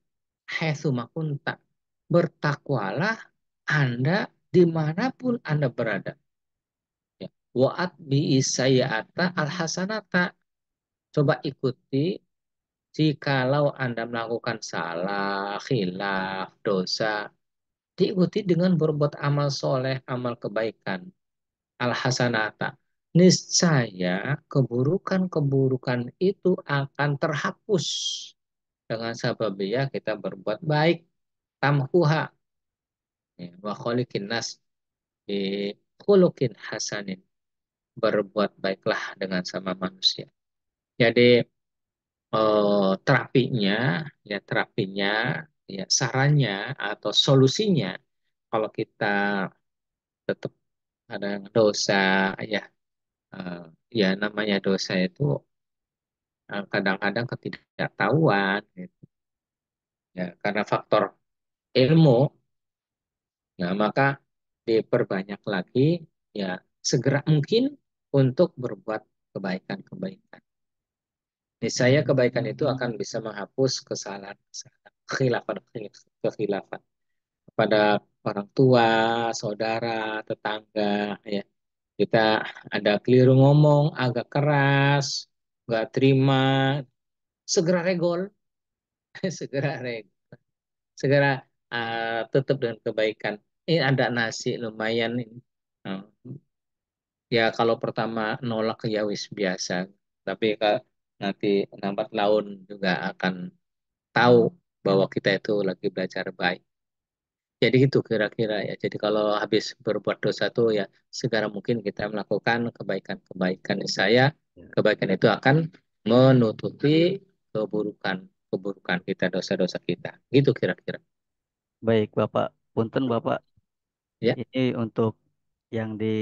haitsu ma kunta. Bertakwalah Anda dimanapun Anda berada. Ya. Wa'at bi sayyi'ata al hasanata. Coba ikuti jikalau Anda melakukan salah, khilaf, dosa, diikuti dengan berbuat amal soleh, amal kebaikan. Al-hasanata. Niscaya keburukan-keburukan itu akan terhapus dengan sebab ya kita berbuat baik. Tamhuha. Ya, wa kholikin nas bi khuluqin hasanin. Berbuat baiklah dengan sama manusia. Jadi terapinya, ya sarannya atau solusinya, kalau kita tetap ada yang dosa ya, eh, ya namanya dosa itu kadang-kadang ketidaktahuan gitu. Ya karena faktor ilmu, ya maka diperbanyak lagi ya segera mungkin untuk berbuat kebaikan-kebaikan. Niscaya kebaikan itu akan bisa menghapus kesalahan-kesalahan, kekhilafan kepada orang tua, saudara, tetangga, ya. Kita ada keliru ngomong, agak keras, nggak terima, segera regol, segera regol, segera tutup dengan kebaikan. Ini ada nasi lumayan ini. Nah, ya kalau pertama nolak ya wis biasa, tapi kalau nanti lambat laun juga akan tahu bahwa kita itu lagi belajar baik. Jadi itu kira-kira ya. Jadi kalau habis berbuat dosa tuh ya segera mungkin kita melakukan kebaikan-kebaikan. Saya Ya. kebaikan itu akan menutupi keburukan keburukan kita, dosa-dosa kita. Gitu kira-kira. Baik, Bapak. Punten, Bapak. Ya. Ini untuk yang di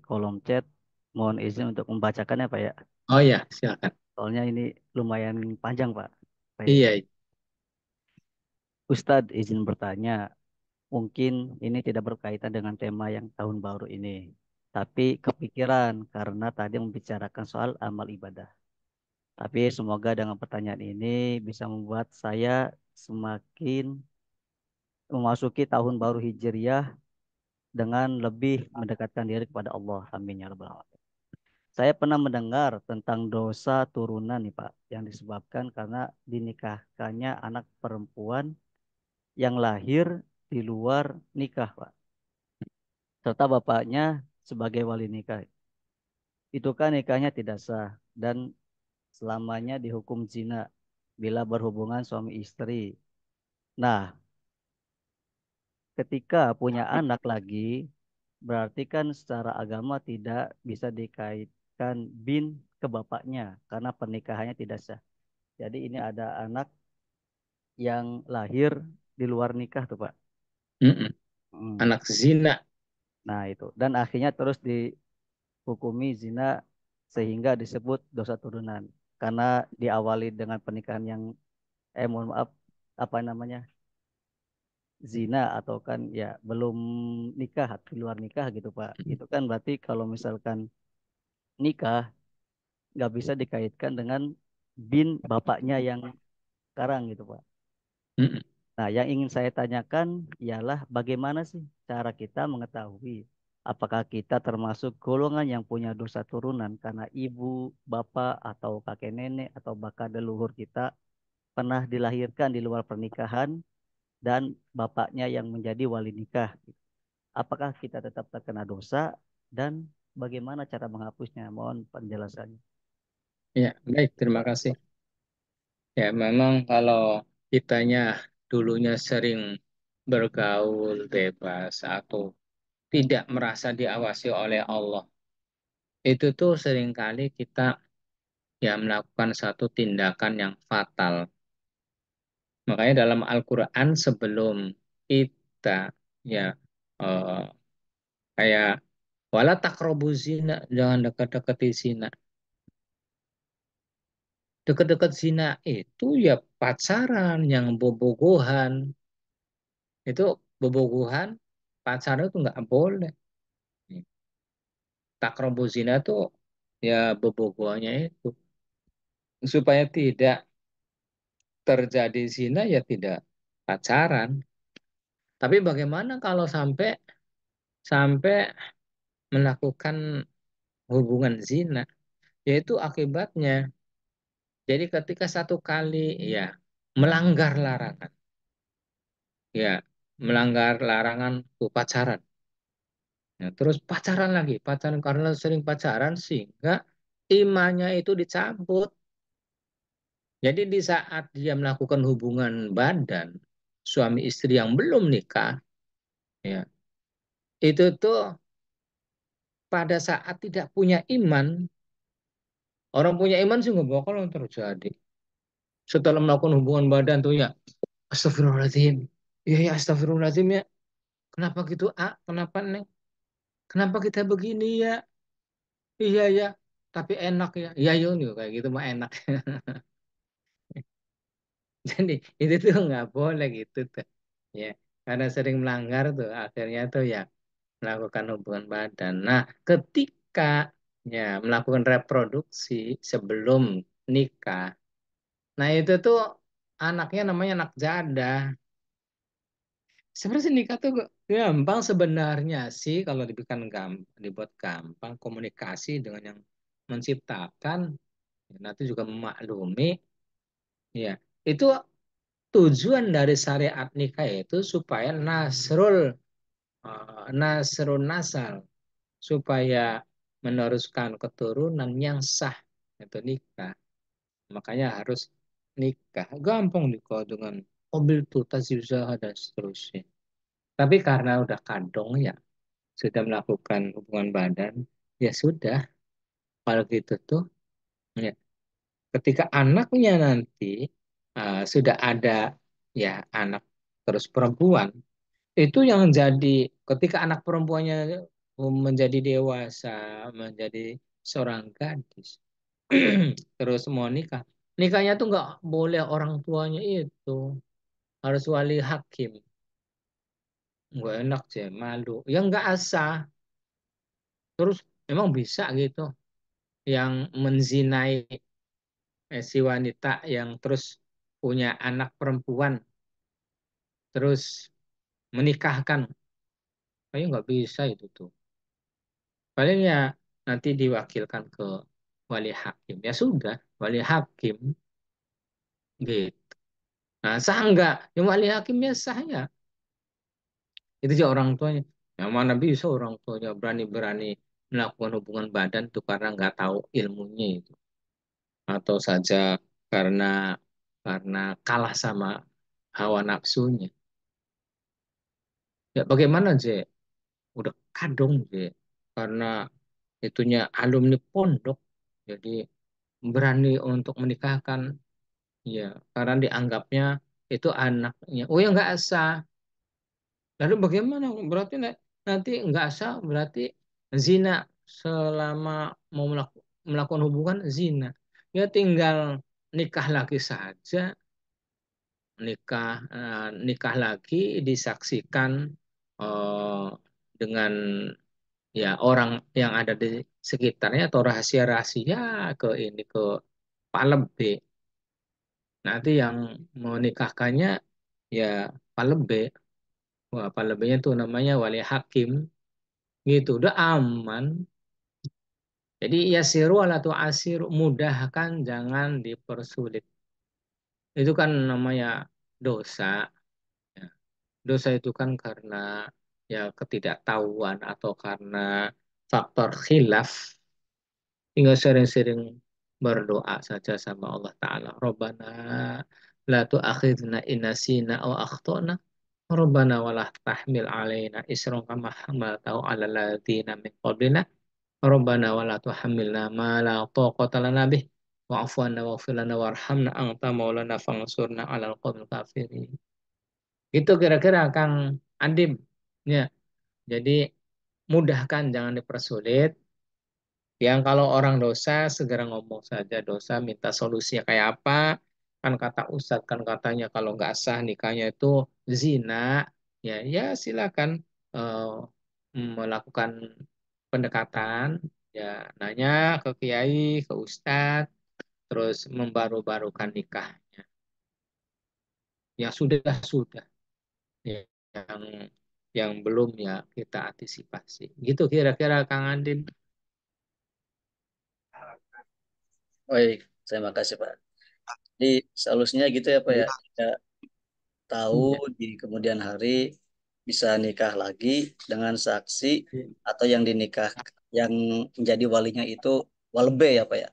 kolom chat, mohon izin untuk membacakannya, Pak ya. Oh ya, silakan. Soalnya ini lumayan panjang, Pak. Baik. Iya. Ustadz izin bertanya, mungkin ini tidak berkaitan dengan tema yang tahun baru ini. Tapi kepikiran karena tadi membicarakan soal amal ibadah. Tapi semoga dengan pertanyaan ini bisa membuat saya semakin memasuki tahun baru Hijriah dengan lebih mendekatkan diri kepada Allah. Amin ya rabbal alamin. Saya pernah mendengar tentang dosa turunan nih Pak, yang disebabkan karena dinikahkannya anak perempuan yang lahir di luar nikah Pak, serta bapaknya sebagai wali nikah. Itu kan nikahnya tidak sah dan selamanya dihukum zina bila berhubungan suami istri. Nah, ketika punya anak lagi, berarti kan secara agama tidak bisa dikaitkan bin ke bapaknya karena pernikahannya tidak sah. Jadi ini ada anak yang lahir di luar nikah tuh Pak. Mm-mm. Hmm. Anak zina. Nah itu. Dan akhirnya terus dihukumi zina sehingga disebut dosa turunan. Karena diawali dengan pernikahan yang, mohon maaf, apa namanya, zina atau kan ya belum nikah, di luar nikah gitu Pak. Itu kan berarti kalau misalkan nikah nggak bisa dikaitkan dengan bin bapaknya yang sekarang gitu Pak. Mm-mm. Nah, yang ingin saya tanyakan ialah bagaimana sih cara kita mengetahui apakah kita termasuk golongan yang punya dosa turunan karena ibu, bapak, atau kakek nenek, atau bahkan leluhur kita pernah dilahirkan di luar pernikahan dan bapaknya yang menjadi wali nikah. Apakah kita tetap terkena dosa dan bagaimana cara menghapusnya? Mohon penjelasannya. Ya, baik. Terima kasih. Ya, memang kalau kitanya dulunya sering bergaul bebas atau tidak merasa diawasi oleh Allah, itu tuh seringkali kita ya melakukan satu tindakan yang fatal. Makanya dalam Al-Quran sebelum kita ya eh, kayak wala taqrabu zina, jangan dekat-dekati zina. Dekat-dekat zina itu ya pacaran yang bobogohan. Itu bobogohan, pacaran itu nggak boleh. Taqrabu zina tuh ya bobogohannya itu. Supaya tidak terjadi zina ya tidak pacaran. Tapi bagaimana kalau sampai sampai melakukan hubungan zina? Yaitu akibatnya. Jadi ketika satu kali ya melanggar larangan, ya melanggar larangan tuh pacaran. Nah, terus pacaran lagi, pacaran karena sering pacaran sehingga imannya itu dicabut. Jadi di saat dia melakukan hubungan badan suami istri yang belum nikah, ya itu tuh pada saat tidak punya iman, orang punya iman sih nggak bakal yang terjadi. Setelah melakukan hubungan badan tuh ya, astagfirullahaladzim. Iya ya astagfirullahaladzim ya. Kenapa gitu Kenapa Neng? Kenapa kita begini ya? Iya ya. Tapi enak ya. Iya yuk kayak gitu mah enak. Jadi itu tuh nggak boleh gitu tuh. Ya, karena sering melanggar tuh akhirnya tuh ya melakukan hubungan badan. Nah, ketika ya melakukan reproduksi sebelum nikah. Nah itu tuh anaknya namanya anak jadah. Sebenarnya nikah tuh gampang sebenarnya sih kalau dibuat gampang komunikasi dengan yang menciptakan, nanti juga memaklumi, ya itu tujuan dari syariat nikah itu supaya nasrul nasal, supaya meneruskan keturunan yang sah, itu nikah. Makanya harus nikah. Gampang nikah dengan mobil tuh tazwizah dan seterusnya. Tapi karena udah kadong ya, sudah melakukan hubungan badan, ya sudah. Kalau gitu tuh, ya, ketika anaknya nanti sudah ada ya anak terus perempuan, itu yang jadi ketika anak perempuannya menjadi dewasa, menjadi seorang gadis, terus mau nikah, nikahnya tuh nggak boleh orang tuanya itu, harus wali hakim. Nggak enak sih, malu. Ya nggak asah. Terus memang bisa gitu yang menzinai si wanita yang terus punya anak perempuan terus menikahkan, kayaknya nggak bisa itu tuh. Paling ya nanti diwakilkan ke wali hakim. Ya sudah, wali hakim gitu. Nah, sah nggak? Yang wali hakimnya sah ya. Itu juga orang tuanya. Yang mana bisa orang tuanya berani-berani melakukan hubungan badan itu karena nggak tahu ilmunya itu. Atau saja karena karena kalah sama hawa nafsunya. Ya bagaimana, Je? Udah kadung, Je. Karena itunya alumni pondok. Jadi berani untuk menikahkan, ya karena dianggapnya itu anaknya. Oh ya nggak sah. Lalu bagaimana? Berarti nanti nggak sah, berarti zina selama mau melakukan hubungan zina. Ya tinggal nikah lagi saja, nikah lagi disaksikan eh, dengan ya orang yang ada di sekitarnya atau rahasia-rahasia ke ini ke Pak Lebe. Nanti yang menikahkannya ya Pak Lebe. Wah, Pak Lebenya itu namanya wali hakim gitu. Udah aman. Jadi ya siru ala asir, mudahkan, jangan dipersulit. Itu kan namanya dosa. Ya. Dosa itu kan karena ya ketidaktahuan atau karena faktor khilaf. Tinggal sering-sering berdoa saja sama Allah Ta'ala. Rabbana la tu'akhidna inasina aw akhtona. Rabbana wala tahmil alaina isran kama hamaltahu ala ladina min qablina. Rabbana wala tuhammilna ma la taqata lana bih. Wa'fu anna waghfir lana warhamna anta maulana fansurna 'alal qawmil kafirin. Itu kira-kira Kang Andim. Ya, jadi mudahkan, jangan dipersulit. Yang kalau orang dosa segera ngomong saja dosa, minta solusinya kayak apa. Kan kata Ustadz kan katanya kalau nggak sah nikahnya itu zina. Ya, ya silakan eh, melakukan pendekatan. Ya, nanya ke kiai, ke Ustadz, terus membaru-barukan nikahnya. Ya sudah sudah. Ya, yang yang belum ya kita antisipasi. Gitu kira-kira Kang Andin. Baik, saya makasih Pak. Jadi solusinya gitu ya Pak ya. Kita tahu Iya. di kemudian hari bisa nikah lagi dengan saksi atau yang dinikah yang menjadi walinya itu walebe ya Pak ya.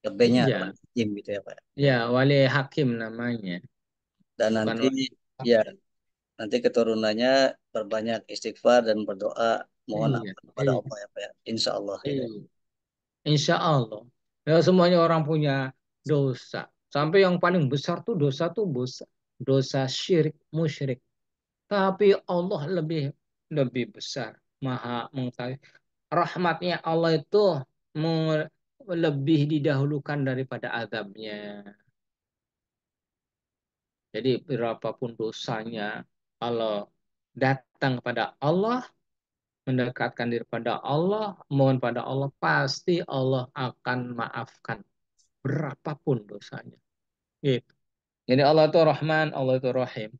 Lebenya Iya. wali hakim gitu ya Pak ya. Ya, wali hakim namanya, Dan bukan nanti wali ya hakim. nanti keturunannya berbanyak istighfar dan berdoa mohon Iya, ampun kepada iya, Allah ya Pak ya. Insya Allah gitu ya. iya. Insya Allah. Ya, semuanya orang punya dosa. Sampai yang paling besar tuh dosa, dosa syirik, musyrik. Tapi Allah lebih lebih besar, maha mengetahui. Rahmatnya Allah itu lebih didahulukan daripada azabnya. Jadi berapapun dosanya, kalau datang kepada Allah, mendekatkan diri pada Allah, mohon pada Allah, pasti Allah akan maafkan. berapapun dosanya. Gitu. Jadi Allah itu Rahman, Allah itu Rahim.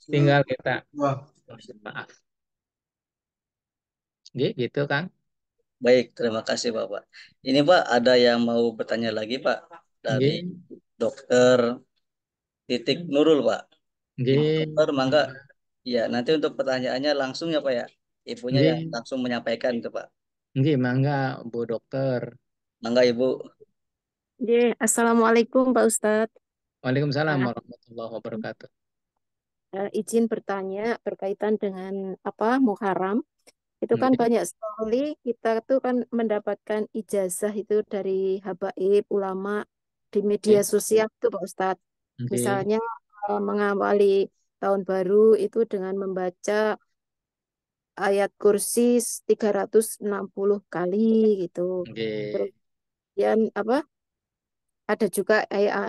Tinggal kita mohon maaf. Gitu Kang. Baik, terima kasih Bapak. Ini Pak, ada yang mau bertanya lagi Pak dari Nggih, Dokter Titik Nurul Pak. nggih, Dokter, mangga. Ya, nanti untuk pertanyaannya langsung ya Pak ya. Ibunya yang nggih, langsung menyampaikan itu Pak. nggih, mangga Bu Dokter. Mangga Ibu. Oke, Assalamualaikum Pak Ustadz. Waalaikumsalam Nah, warahmatullahi wabarakatuh. izin bertanya berkaitan dengan apa Muharram. Itu kan Nggih, banyak sekali kita tuh kan mendapatkan ijazah itu dari habaib ulama di media nggih, sosial tuh Pak Ustadz. nggih, Misalnya mengawali tahun baru itu dengan membaca ayat kursi 360 kali gitu. Terus nggih, kemudian apa ada juga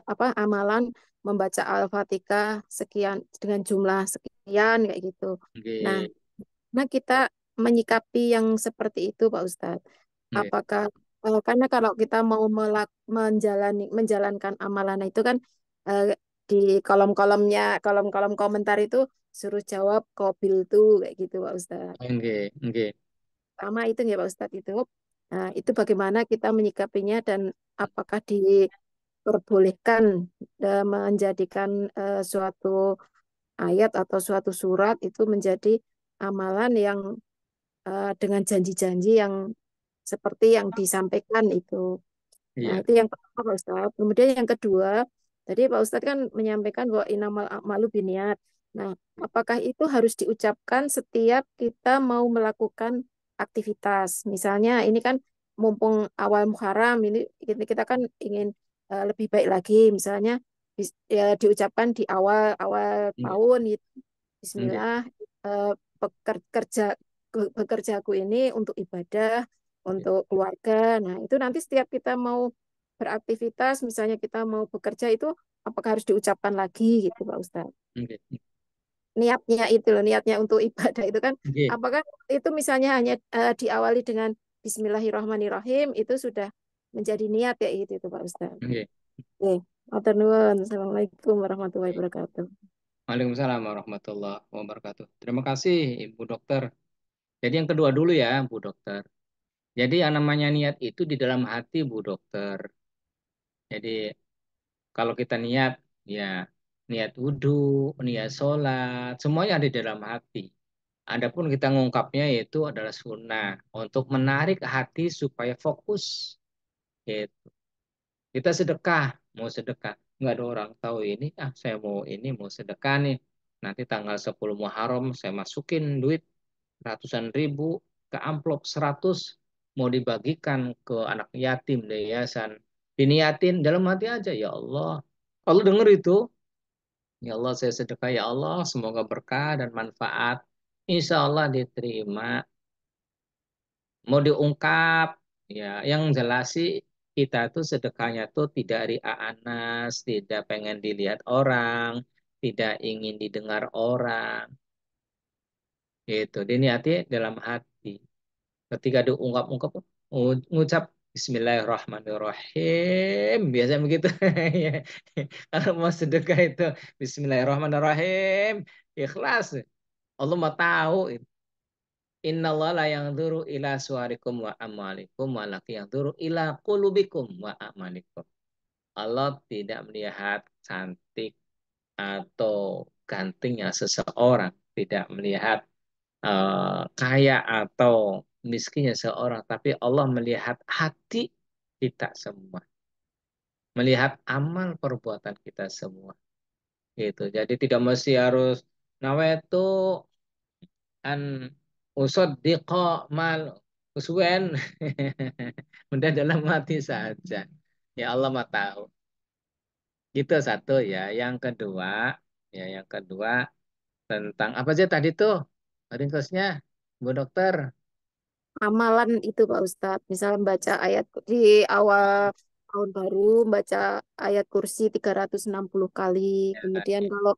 apa amalan membaca Al-Fatihah sekian dengan jumlah sekian kayak gitu. Nah, nggih, nah kita menyikapi yang seperti itu Pak Ustadz. nggih, Apakah karena kalau kita mau menjalankan amalan itu kan eh, di kolom-kolom komentar itu suruh jawab qabil tuh kayak gitu Pak Ustadz. nggih, nggih, Sama itu ya Pak Ustadz itu. Nah, itu bagaimana kita menyikapinya dan apakah diperbolehkan menjadikan suatu ayat atau suatu surat itu menjadi amalan yang dengan janji-janji yang seperti yang disampaikan itu. Nah, iya, itu yang pertama Pak Ustadz. Kemudian yang kedua, tadi Pak Ustadz kan menyampaikan bahwa inamal a'malu binniat. Nah, apakah itu harus diucapkan setiap kita mau melakukan aktivitas? Misalnya ini kan mumpung awal Muharram, ini kita kan ingin lebih baik lagi. Misalnya ya, diucapkan di awal awal nggih, tahun gitu. nggih, Bismillah, eh, bekerjaku ini untuk ibadah, nggih, untuk keluarga. Nah, itu nanti setiap kita mau beraktivitas, misalnya kita mau bekerja itu, apakah harus diucapkan lagi gitu, Pak Ustadz? nggih, Niatnya itu loh, niatnya untuk ibadah itu kan, nggih, apakah itu misalnya hanya diawali dengan Bismillahirrahmanirrahim, itu sudah menjadi niat ya itu, Pak Ustadz. nggih, Oke, matur nuwun. Assalamualaikum warahmatullahi nggih. wabarakatuh. Waalaikumsalam warahmatullahi wabarakatuh. Terima kasih Ibu Dokter. Jadi yang kedua dulu ya Bu Dokter. Jadi yang namanya niat itu di dalam hati Bu Dokter. Jadi kalau kita niat, ya niat wudhu, niat sholat, semuanya ada di dalam hati. Adapun kita ngungkapnya itu adalah sunnah untuk menarik hati supaya fokus. Gitu. Kita sedekah, mau sedekah. Nggak ada orang tahu ini, saya mau ini, mau sedekah nih. Nanti tanggal 10 Muharram saya masukin duit ratusan ribu ke amplop 100 mau dibagikan ke anak yatim di yayasan. Diniatin dalam hati aja, ya Allah. Kalau denger itu, ya Allah saya sedekah, ya Allah semoga berkah dan manfaat. Insya Allah diterima. Mau diungkap, ya yang jelas sih kita tuh sedekahnya tuh tidak ria'anas, tidak pengen dilihat orang, tidak ingin didengar orang. Itu diniati dalam hati. Ketika diungkap-ungkap, ngucap Bismillahirrahmanirrahim. Biasa begitu. Ya. Kalau mau sedekah itu Bismillahirrahmanirrahim. Ikhlas. Allah mau tahu. Innallaha la yanzuru ila suwarikum wa amalikum walakin yanzuru ila qulubikum wa amalikum. Allah tidak melihat cantik atau gantengnya seseorang, tidak melihat kaya atau miskinnya seorang, tapi Allah melihat hati kita semua, melihat amal perbuatan kita semua. Gitu. Jadi tidak mesti harus nawaitu an usaddiqa mal uswen. Udah dalam hati saja. Ya Allah mah tahu. Gitu satu ya. Yang kedua tentang apa aja tadi tuh ringkasnya, Bu Dokter. Amalan itu Pak Ustadz, misalnya baca ayat di awal tahun baru, baca ayat kursi 360 kali. Ya, Kemudian kalau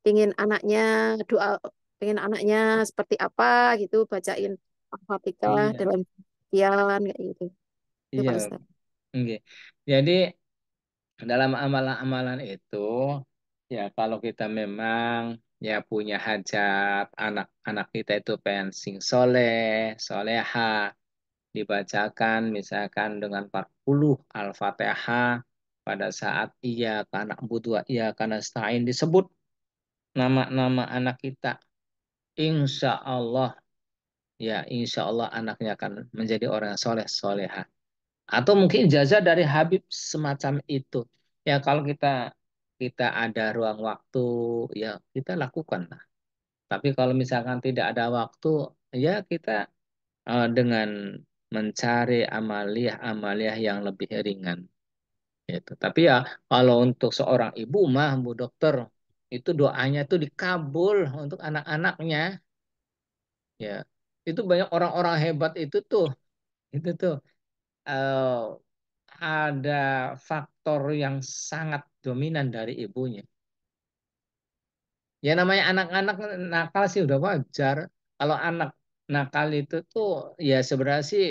pengen anaknya doa, pengen anaknya seperti apa gitu, bacain Al-Fatihah iya, dalam sekian kayak gitu. Itu iya, Pak Ustadz. oke. Jadi dalam amalan-amalan itu, ya kalau kita memang ya punya hajat, anak-anak kita itu pengen sing soleh, soleha, dibacakan misalkan dengan 40 Al-Fatihah pada saat iya karena butuh iya karena stain disebut nama-nama anak kita. Insya Allah, ya insya Allah anaknya akan menjadi orang yang soleh, soleha. Atau mungkin ijazah dari Habib semacam itu. Ya kalau kita kita ada ruang waktu, ya kita lakukan lah. Tapi kalau misalkan tidak ada waktu, ya kita dengan mencari amaliah-amaliah yang lebih ringan. Gitu. Tapi ya kalau untuk seorang ibu mah, Bu Dokter, itu doanya tuh dikabul untuk anak-anaknya. Ya, itu banyak orang-orang hebat itu tuh eh, ada faktor yang sangat dominan dari ibunya. Ya namanya anak-anak nakal sih udah wajar. Kalau anak nakal itu tuh ya sebenarnya sih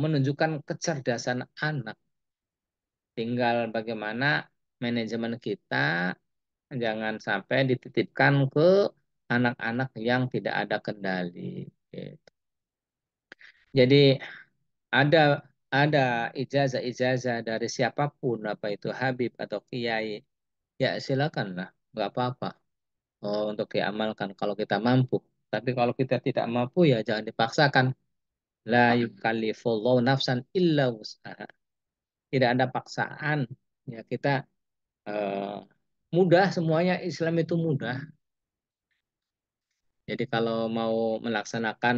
menunjukkan kecerdasan anak. Tinggal bagaimana manajemen kita jangan sampai dititipkan ke anak-anak yang tidak ada kendali. Gitu. Jadi ada ada ijazah-ijazah dari siapapun, apa itu Habib atau Kiai, ya silakanlah, nggak apa-apa untuk diamalkan kalau kita mampu. Tapi kalau kita tidak mampu ya jangan dipaksakan. La yukallifullahu nafsan illa wus'aha. Tidak ada paksaan. Ya kita eh, mudah semuanya Islam itu mudah. Jadi kalau mau melaksanakan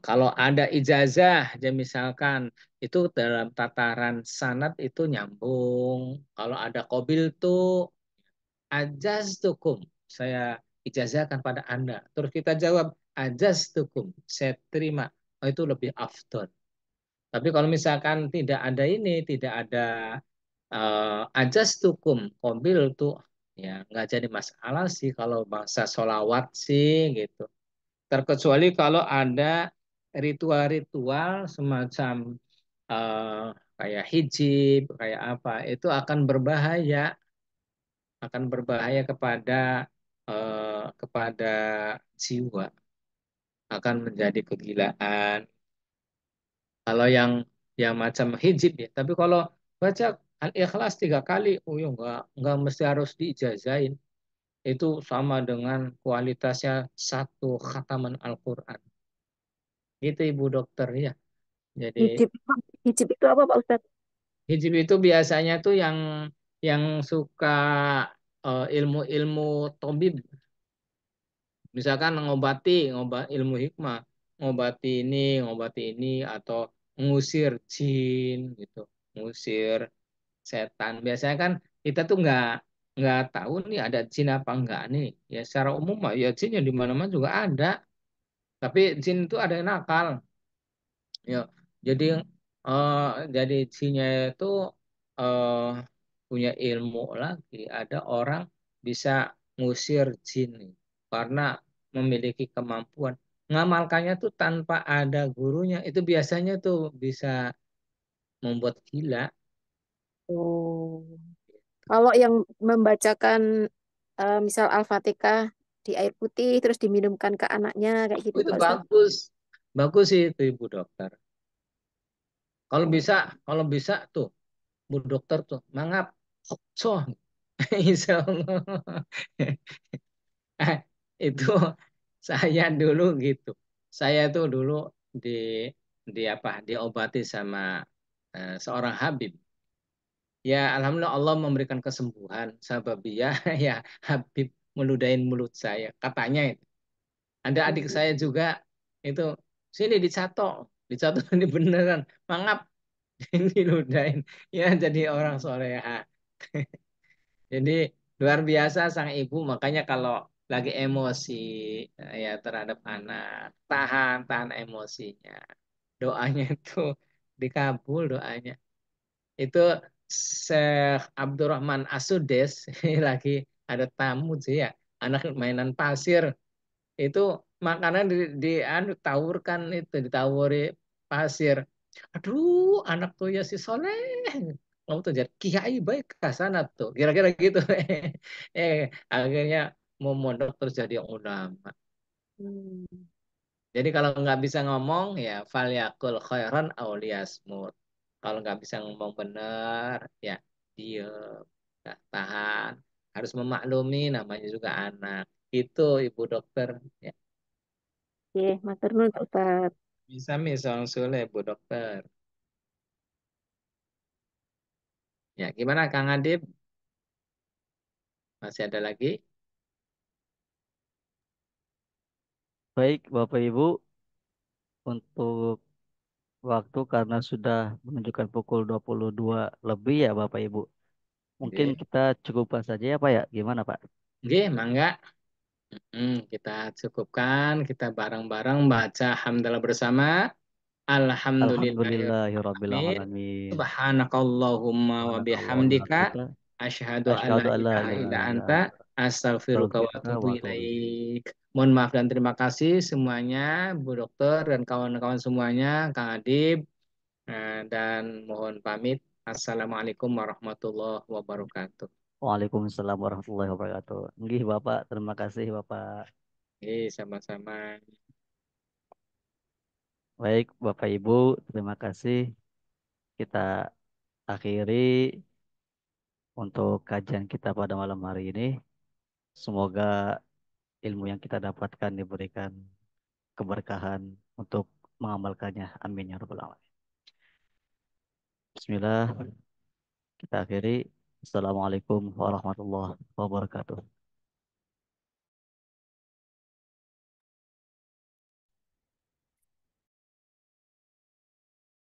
kalau ada ijazah, ya misalkan itu dalam tataran sanad itu nyambung. Kalau ada qabil tuh ajaztukum, saya ijazahkan pada Anda. Terus kita jawab ajaztukum, saya terima. Oh, itu lebih afdol. Tapi kalau misalkan tidak ada ini, tidak ada ajaztukum, qabil tuh ya nggak jadi masalah sih kalau bahasa solawat sih gitu. Terkecuali kalau ada ritual-ritual semacam eh, kayak hijab, kayak apa, itu akan berbahaya kepada jiwa, akan menjadi kegilaan. Kalau yang macam hijab ya, tapi kalau baca Al-Ikhlas 3 kali, oh ya nggak mesti harus diijazahin. Itu sama dengan kualitasnya satu khataman Al-Quran. Itu Ibu Dokter ya. Jadi Hijab, hijab itu apa Pak Ustadz? hijab itu biasanya tuh yang suka ilmu-ilmu tobib, misalkan ilmu hikmah, ngobati ini atau ngusir jin gitu, ngusir setan. Biasanya kan kita tuh nggak tahu nih ada jin apa enggak nih. Ya secara umum mah ya jin yang di mana-mana juga ada, tapi jin itu ada yang nakal. Ya, jadi eh, jadi jinnya itu eh, punya ilmu lagi. Ada orang bisa ngusir jin nih, karena memiliki kemampuan. Ngamalkannya tuh tanpa ada gurunya. Itu biasanya tuh bisa membuat gila. Oh. Kalau yang membacakan misal Al-Fatihah di air putih terus diminumkan ke anaknya kayak gitu Oh, itu Pak Ustadz. bagus. Bagus sih itu Ibu Dokter. Kalau Oh. bisa, kalau bisa tuh Bu Dokter tuh mangap. So, insya Allah. Eh, itu saya dulu gitu. Saya tuh dulu di diobati sama seorang Habib. Ya alhamdulillah Allah memberikan kesembuhan. Sababiyah ya Habib meludahin mulut saya. Katanya itu. Ada adik saya juga itu sini dicatok ini beneran mangap diludahin. Ya jadi orang soleha. Jadi luar biasa sang ibu, makanya kalau lagi emosi ya terhadap anak, tahan emosinya. Doanya itu dikabul doanya. Itu Syekh Abdurrahman Asudes lagi ada tamu sih ya, anak mainan pasir. Itu makanan tawurkan itu ditawuri pasir. Aduh, anak tuh ya si Soleh. kamu tuh jadi kiai baik ke sana tuh, kira-kira gitu. eh Akhirnya mau mondok terus jadi ulama. Hmm. Jadi kalau nggak bisa ngomong ya falyakul khairan aw liyasmut. Kalau nggak bisa ngomong bener ya diem, nggak tahan. Harus memaklumi namanya juga anak. Itu Ibu Dokter. Ya, Oke, matur nuwun Pak Ustadz. bisa misal Sule Bu Dokter. Ya gimana Kang Adib? Masih ada lagi? Baik, Bapak Ibu, untuk waktu karena sudah menunjukkan pukul 22 lebih ya Bapak Ibu. Mungkin Oke, kita cukupkan saja ya Pak ya. Gimana Pak? oke, mangga. Kita cukupkan, kita bareng-bareng baca hamdalah bersama. Alhamdulillahirabbil Alhamdulillahirrahmanirrahim. alamin. Subhanakallahumma wa Subhanakallahumma wa bihamdika. bihamdika Asyhadu an la asyhadu an la ilaha illa ilaha illa anta. anta Astaghfiruka wa astaghfiruka atubu wa atubu ilaik. ilaik. Mohon maaf dan terima kasih semuanya, Bu Dokter dan kawan-kawan semuanya, Kang Adib. Dan mohon pamit. Assalamualaikum warahmatullahi wabarakatuh. Waalaikumsalam warahmatullahi wabarakatuh. Nggih Bapak, terima kasih Bapak. Sama-sama. Baik Bapak Ibu, terima kasih. Kita akhiri untuk kajian kita pada malam hari ini. Semoga ilmu yang kita dapatkan diberikan keberkahan untuk mengamalkannya. Amin ya rabbal alamin. Bismillah, kita akhiri. Assalamualaikum warahmatullahi wabarakatuh.